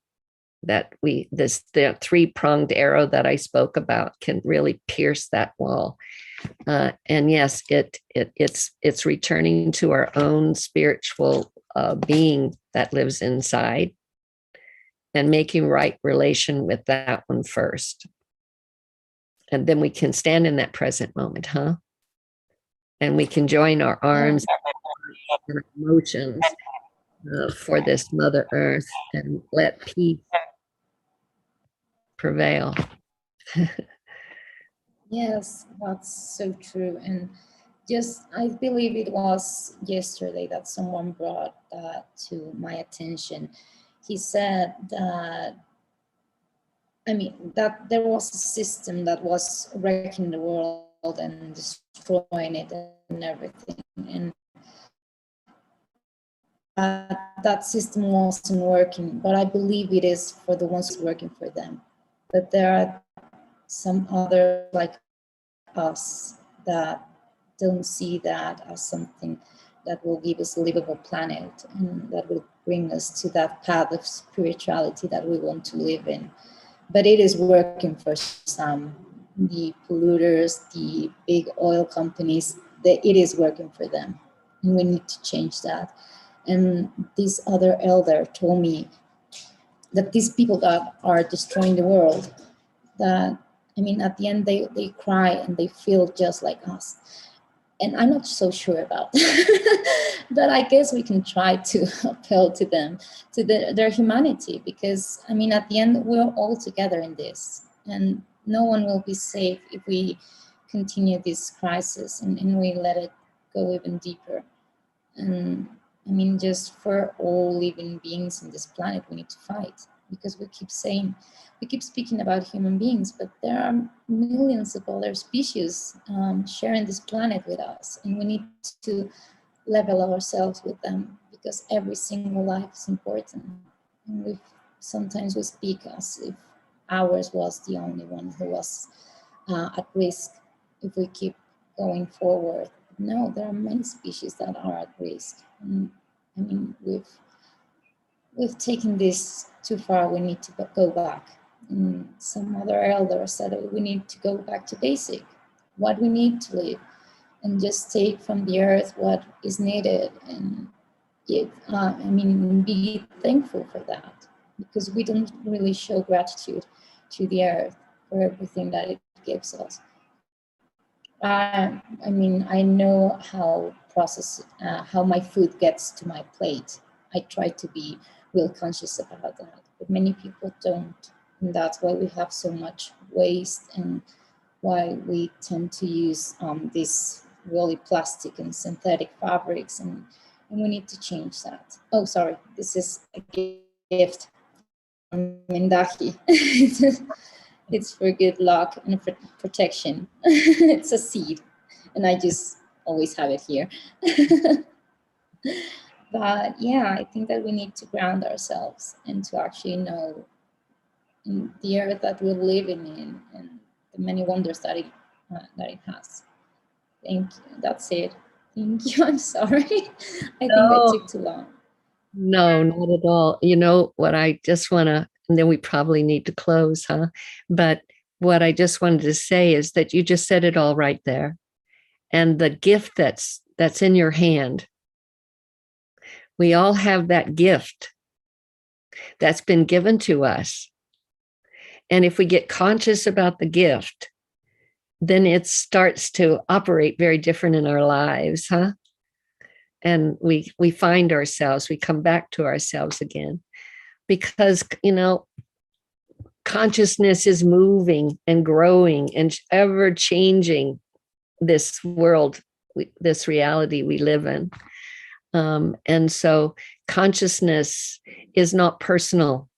that the three-pronged arrow that I spoke about can really pierce that wall. And yes, it's returning to our own spiritual being that lives inside, and making right relation with that one first. And then we can stand in that present moment, huh? And we can join our arms and our emotions for this Mother Earth, and let peace prevail. Yes, that's so true. And just, I believe it was yesterday that someone brought that to my attention. He said that, I mean, that there was a system that was wrecking the world and destroying it and everything. And that system wasn't working, but I believe it is for the ones working for them. But there are some other like us that don't see that as something that will give us a livable planet, and that will bring us to that path of spirituality that we want to live in. But it is working for some, the polluters, the big oil companies, it is working for them, and we need to change that. And this other elder told me that these people that are destroying the world, that, I mean, at the end they cry and they feel just like us. And I'm not so sure about that. But I guess we can try to appeal to them, to their humanity, because, I mean, at the end, we're all together in this, and no one will be safe if we continue this crisis and we let it go even deeper. And I mean, just for all living beings in this planet, we need to fight, because we keep speaking about human beings, but there are millions of other species sharing this planet with us, and we need to level ourselves with them, because every single life is important. And sometimes we speak as if ours was the only one who was at risk if we keep going forward. No, there are many species that are at risk. And, I mean, we've taken this too far. We need to go back some other elders said we need to go back to basic, what we need to live, and just take from the earth what is needed and give, be thankful for that, because we don't really show gratitude to the earth for everything that it gives us. I know how my food gets to my plate. I try to be real conscious about that, but many people don't. And that's why we have so much waste and why we tend to use these really plastic and synthetic fabrics, and we need to change that. Oh, sorry, this is a gift from Mindahi. It's for good luck and for protection. It's a seed, and I just always have it here. But yeah, I think that we need to ground ourselves and to actually know the earth that we're living in and the many wonders that it has. Thank you. That's it. Thank you. I'm sorry. I think I took too long. No, not at all. You know what I just want to, and then we probably need to close, huh? But what I just wanted to say is that you just said it all right there. And the gift that's in your hand, we all have that gift that's been given to us. And if we get conscious about the gift, then it starts to operate very different in our lives, huh? And we find ourselves, we come back to ourselves again, because, you know, consciousness is moving and growing and ever changing this world, this reality we live in. And so consciousness is not personal.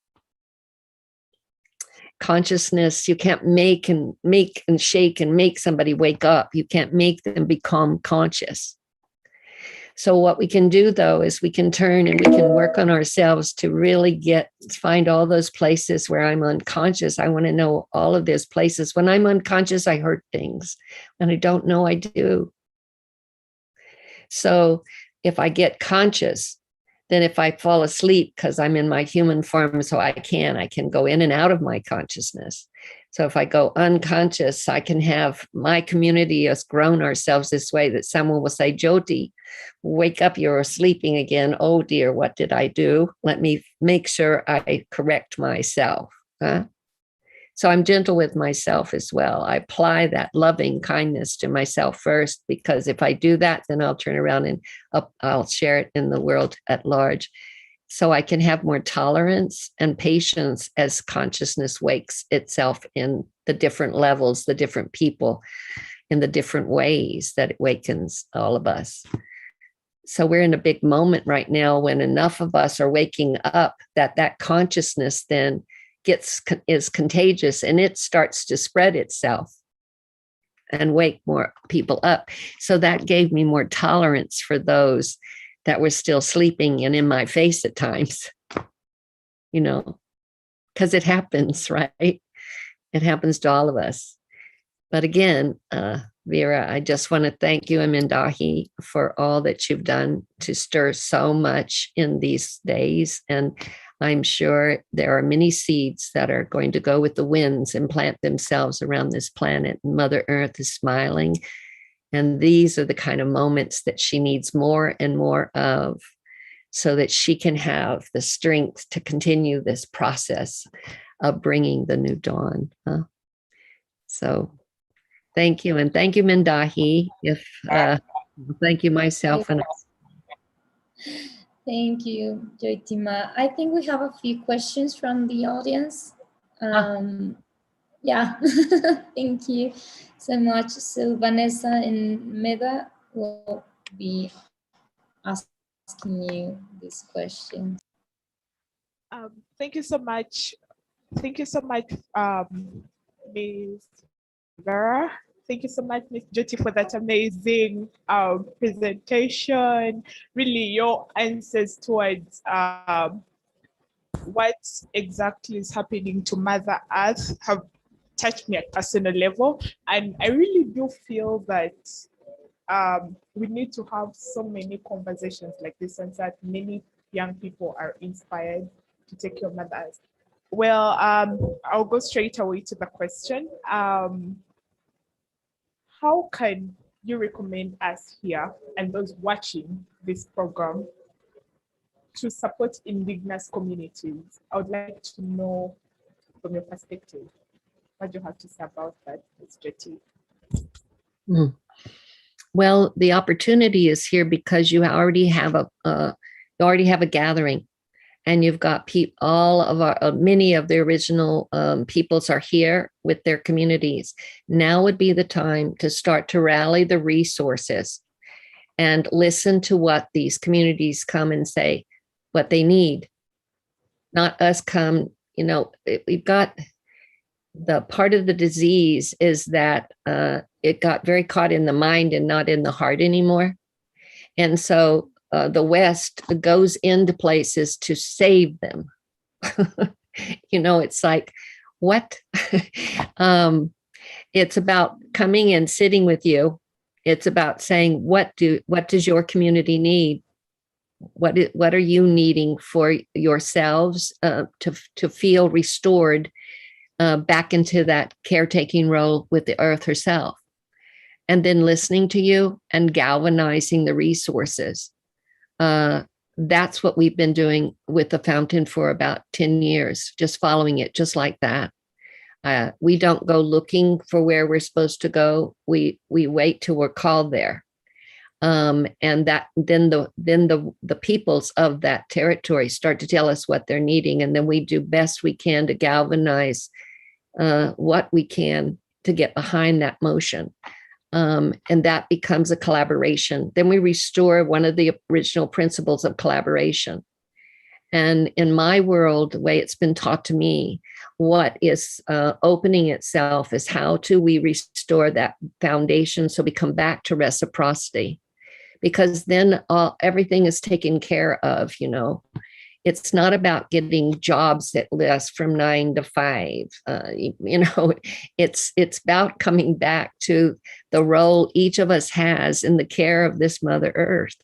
Consciousness, you can't make and shake and make somebody wake up. You can't make them become conscious. So what we can do, though, is we can turn and we can work on ourselves to really find all those places where I'm unconscious. I want to know all of those places. When I'm unconscious, I hurt things. When I don't know, I do. So if I get conscious, then if I fall asleep, because I'm in my human form, so I can go in and out of my consciousness. So if I go unconscious, I can have my community has grown ourselves this way that someone will say, Jyoti, wake up, you're sleeping again. Oh dear, what did I do? Let me make sure I correct myself. Huh? So I'm gentle with myself as well. I apply that loving kindness to myself first, because if I do that, then I'll turn around and I'll share it in the world at large. So I can have more tolerance and patience as consciousness wakes itself in the different levels, the different people, in the different ways that it wakens all of us. So we're in a big moment right now when enough of us are waking up that consciousness then is contagious, and it starts to spread itself and wake more people up. So that gave me more tolerance for those that were still sleeping and in my face at times, you know, because it happens, right? It happens to all of us. But again, Vera, I just want to thank you, Amindahi, for all that you've done to stir so much in these days. And I'm sure there are many seeds that are going to go with the winds and plant themselves around this planet. Mother Earth is smiling. And these are the kind of moments that she needs more and more of, so that she can have the strength to continue this process of bringing the new dawn. Huh? So thank you. And thank you, Mindahi. Thank you myself. And thank you, Joitima. I think we have a few questions from the audience. Yeah, thank you so much. So Vanessa and Meda will be asking you this question. Thank you so much. Thank you so much, Ms. Vera. Thank you so much, Ms. Jyoti, for that amazing presentation. Really, your answers towards what exactly is happening to Mother Earth have touched me at personal level. And I really do feel that we need to have so many conversations like this, and that many young people are inspired to take care of Mother Earth. Well, I'll go straight away to the question. How can you recommend us here and those watching this program to support indigenous communities? I would like to know from your perspective, what do you have to say about that, Ms. Jyoti? Well, the opportunity is here because you already have a gathering, and you've got all of our many of the original peoples are here with their communities. Now would be the time to start to rally the resources and listen to what these communities come and say, what they need. Not us come, we've got the part of the disease is that it got very caught in the mind and not in the heart anymore. And so the West goes into places to save them. It's like, what? It's about coming and sitting with you. It's about saying, what does your community need? What are you needing for yourselves to feel restored back into that caretaking role with the earth herself? And then listening to you and galvanizing the resources. That's what we've been doing with the fountain for about 10 years, just following it just like that. We don't go looking for where we're supposed to go. We wait till we're called there. And that then the peoples of that territory start to tell us what they're needing. And then we do best we can to galvanize what we can to get behind that motion. And that becomes a collaboration. Then we restore one of the original principles of collaboration. And in my world, the way it's been taught to me, what is opening itself is how do we restore that foundation so we come back to reciprocity? Because then everything is taken care of, It's not about getting jobs that last from 9 to 5. It's about coming back to the role each of us has in the care of this Mother Earth.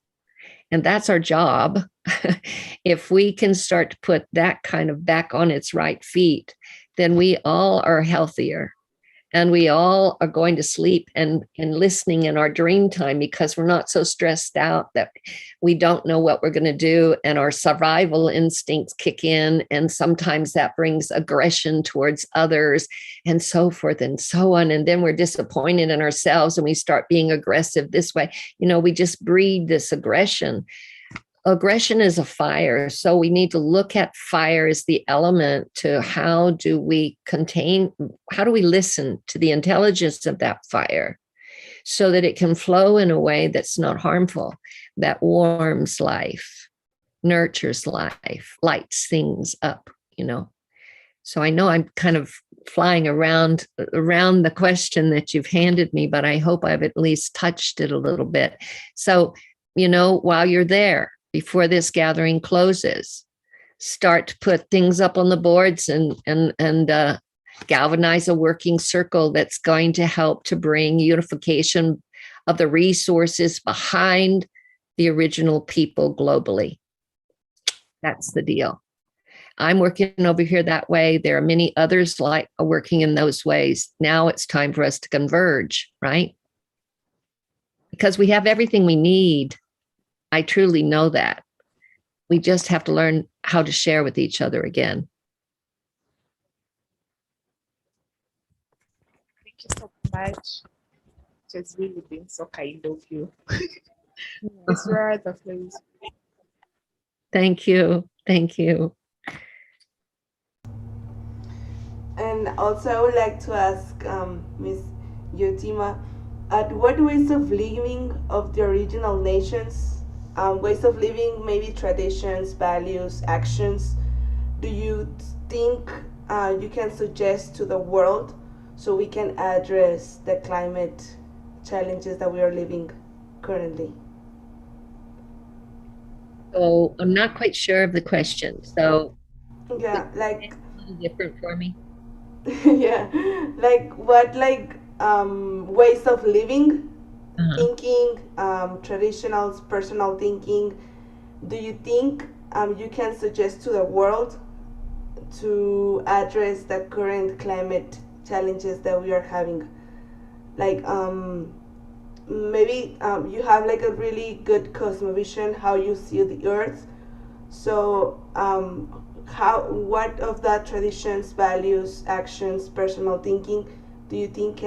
And that's our job. If we can start to put that kind of back on its right feet, then we all are healthier. And we all are going to sleep and listening in our dream time because we're not so stressed out that we don't know what we're going to do. And our survival instincts kick in. And sometimes that brings aggression towards others and so forth and so on. And then we're disappointed in ourselves and we start being aggressive this way. We just breed this aggression. Aggression is a fire. So we need to look at fire as the element to how do we listen to the intelligence of that fire so that it can flow in a way that's not harmful, that warms life, nurtures life, lights things up, So I know I'm kind of flying around the question that you've handed me, but I hope I've at least touched it a little bit. So, while you're there, before this gathering closes, start to put things up on the boards and galvanize a working circle that's going to help to bring unification of the resources behind the original people globally. That's the deal. I'm working over here that way. There are many others working in those ways. Now it's time for us to converge, right? Because we have everything we need. I truly know that. We just have to learn how to share with each other again. Thank you so much. It has really been so kind of you. It's rather please. Thank you. Thank you. And also I would like to ask Ms. Yotima, at what ways of living of the original nations, ways of living, maybe traditions, values, actions, do you think you can suggest to the world so we can address the climate challenges that we are living currently? So I'm not quite sure of the question. So yeah, like it's a little different for me. yeah, like what ways of living, thinking, traditional personal thinking, do you think you can suggest to the world to address the current climate challenges that we are having? Like maybe you have like a really good cosmovision how you see the earth. So what of that traditions, values, actions, personal thinking do you think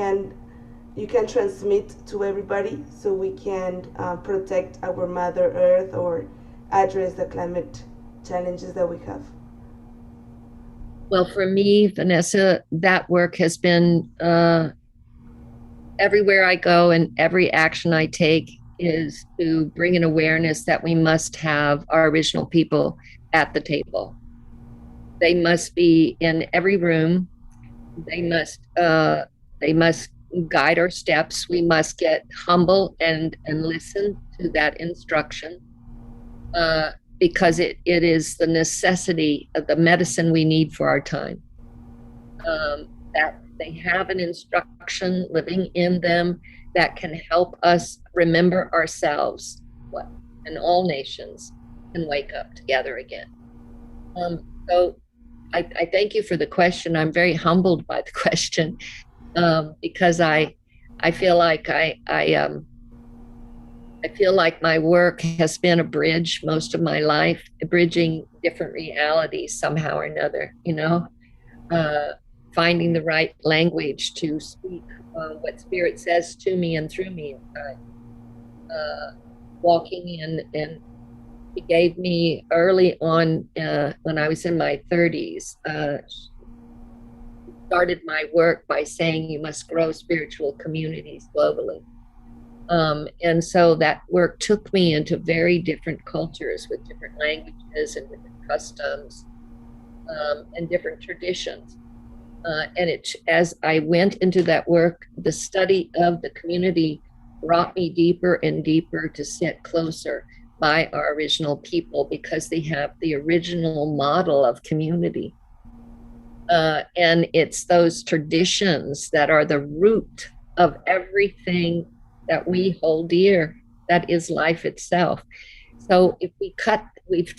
you can transmit to everybody so we can protect our Mother Earth or address the climate challenges that we have? Well, for me, Vanessa, that work has been everywhere I go and every action I take is to bring an awareness that we must have our original people at the table. They must be in every room. They must guide our steps. We must get humble and listen to that instruction because it is the necessity of the medicine we need for our time. That they have an instruction living in them that can help us remember ourselves, and all nations can wake up together again. So I thank you for the question. I'm very humbled by the question because I feel like I feel like my work has been a bridge most of my life, bridging different realities somehow or another, finding the right language to speak what Spirit says to me and through me inside. Walking in, and He gave me early on when I was in my 30s, started my work by saying you must grow spiritual communities globally. And so that work took me into very different cultures with different languages and different customs and different traditions. And as I went into that work, the study of the community brought me deeper and deeper to sit closer by our original people because they have the original model of community. And it's those traditions that are the root of everything that we hold dear, that is life itself. So if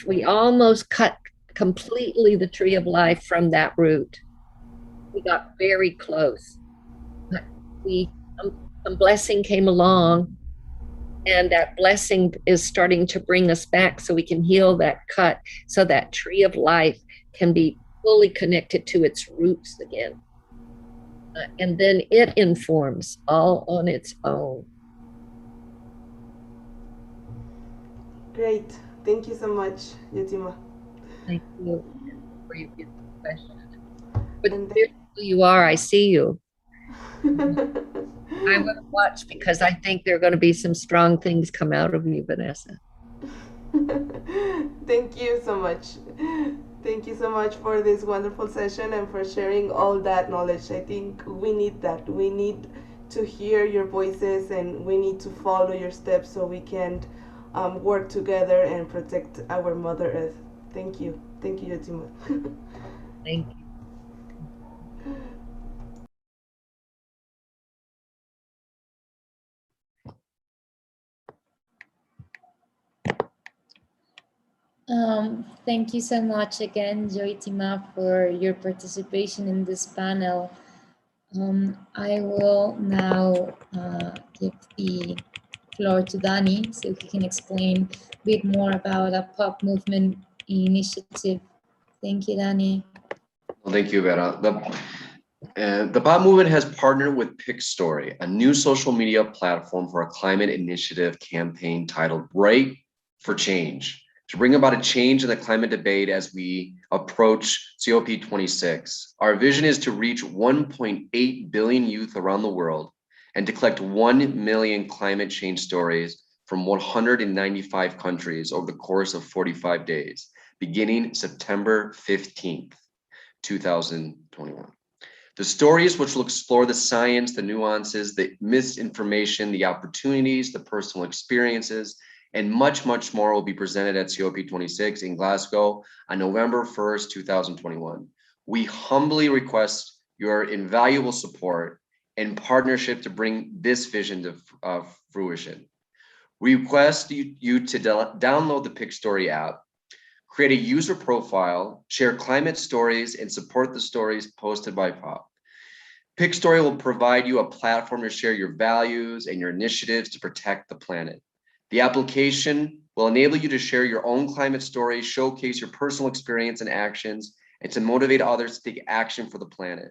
we almost cut completely the tree of life from that root. We got very close. Some blessing came along, and that blessing is starting to bring us back so we can heal that cut, so that tree of life can be fully connected to its roots again. And then it informs all on its own. Great. Thank you so much, Yotima. Thank you for your beautiful question. But who you are, I see you. I will watch because I think there are going to be some strong things come out of you, Vanessa. Thank you so much. Thank you so much for this wonderful session and for sharing all that knowledge. I think we need that. We need to hear your voices and we need to follow your steps so we can work together and protect our Mother Earth. Thank you. Thank you, Yotima. Thank you. Thank you so much again, Yotima, for your participation in this panel. I will now give the floor to Danny so he can explain a bit more about a POP movement initiative. Thank you, Danny. Well, thank you, Vera. The POP movement has partnered with PicStory, a new social media platform for a climate initiative campaign titled Right for Change, to bring about a change in the climate debate as we approach COP26. Our vision is to reach 1.8 billion youth around the world and to collect 1 million climate change stories from 195 countries over the course of 45 days, beginning September 15th, 2021. The stories, which will explore the science, the nuances, the misinformation, the opportunities, the personal experiences, and much, much more, will be presented at COP26 in Glasgow on November 1st, 2021. We humbly request your invaluable support and partnership to bring this vision to fruition. We request you to download the PicStory app, create a user profile, share climate stories, and support the stories posted by POP. PicStory will provide you a platform to share your values and your initiatives to protect the planet. The application will enable you to share your own climate story, showcase your personal experience and actions, and to motivate others to take action for the planet.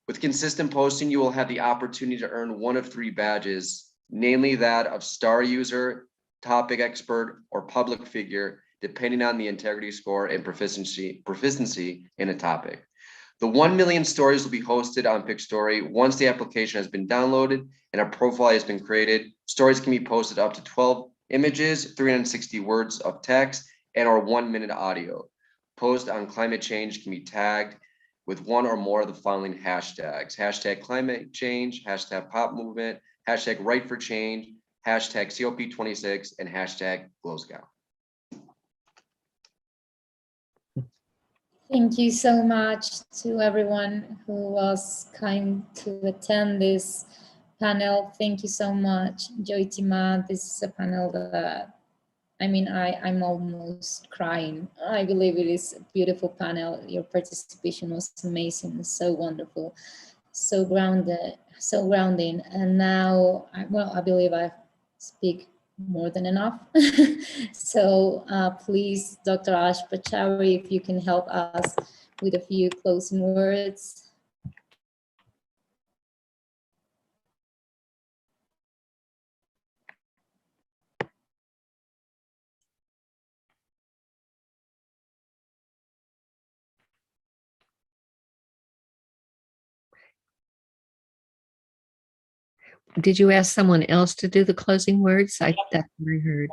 With consistent posting, you will have the opportunity to earn one of 3 badges, namely that of star user, topic expert, or public figure, depending on the integrity score and proficiency in a topic. The 1 million stories will be hosted on PicStory. Once the application has been downloaded and a profile has been created, stories can be posted up to 12 images, 360 words of text, and or 1-minute audio. Posts on climate change can be tagged with one or more of the following hashtags: hashtag climate change, hashtag pop movement, hashtag right for change, hashtag COP26, and hashtag Glow Scout. Thank you so much to everyone who was kind to attend this panel. Thank you so much, Joytima. This is a panel that, I mean, I'm almost crying. I believe it is a beautiful panel. Your participation was amazing, so wonderful, so grounding. And now, I believe I speak more than enough. So please, Dr. Ash Pachauri, if you can help us with a few closing words. Did you ask someone else to do the closing words? That's what I heard.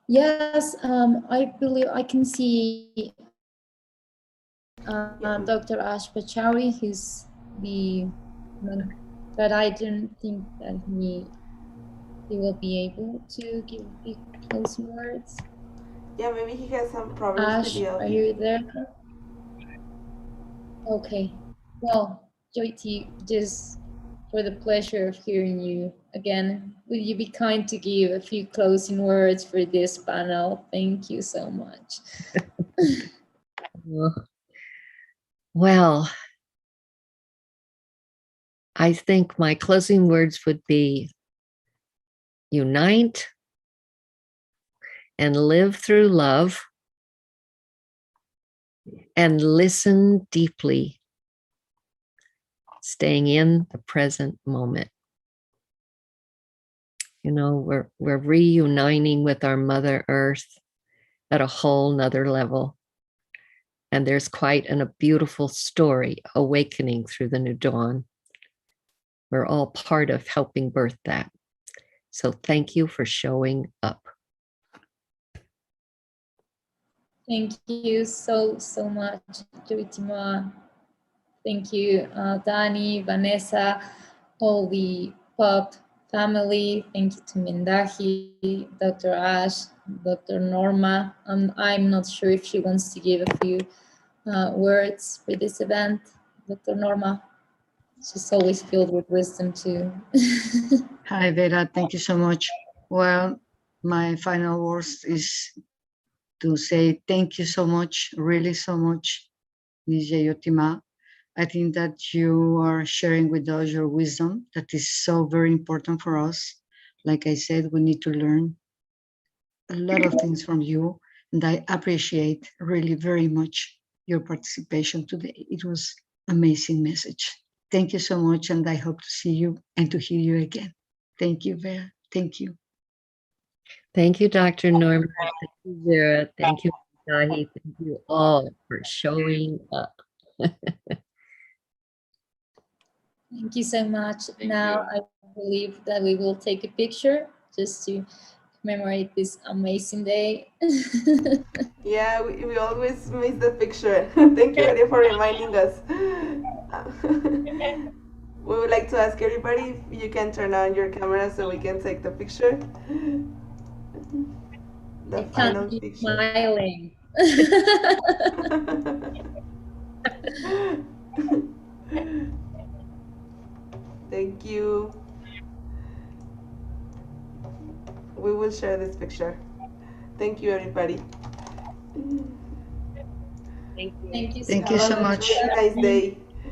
Yes, I believe I can see Dr. Ash Pachauri, who's but I don't think that he will be able to give the closing words. Yeah, maybe he has some problems Ash, with the are audio. you there? Okay. Well, Joyti, just for the pleasure of hearing you again, will you be kind to give a few closing words for this panel? Thank you so much. Well, I think my closing words would be unite and live through love and listen deeply, staying in the present moment. You know, we're reuniting with our Mother Earth at a whole nother level. And there's quite a beautiful story awakening through the new dawn. We're all part of helping birth that. So thank you for showing up. Thank you so much, Joytima. Thank you, Dani, Vanessa, all the POP family. Thank you to Mindahi, Dr. Ash, Dr. Norma. I'm not sure if she wants to give a few words for this event. Dr. Norma, she's always filled with wisdom too. Hi, Vera. Thank you so much. Well, my final words is to say thank you so much, really so much, Ms. Yotima. I think that you are sharing with us your wisdom that is so very important for us. Like I said, we need to learn a lot of things from you, and I appreciate really very much your participation today. It was amazing message. Thank you so much, and I hope to see you and to hear you again. Thank you, Vera. Thank you. Thank you, Dr. Norma. Thank you, Vera. Thank you, Dahi. Thank you all for showing up. Thank you so much. Now I believe that we will take a picture just to commemorate this amazing day. Yeah, we always miss the picture. Thank you, Eddie, for reminding us. We would like to ask everybody if you can turn on your camera so we can take the picture. The final picture. Smiling. Thank you. We will share this picture. Thank you, everybody. Thank you. Thank you so Have a much. really nice day.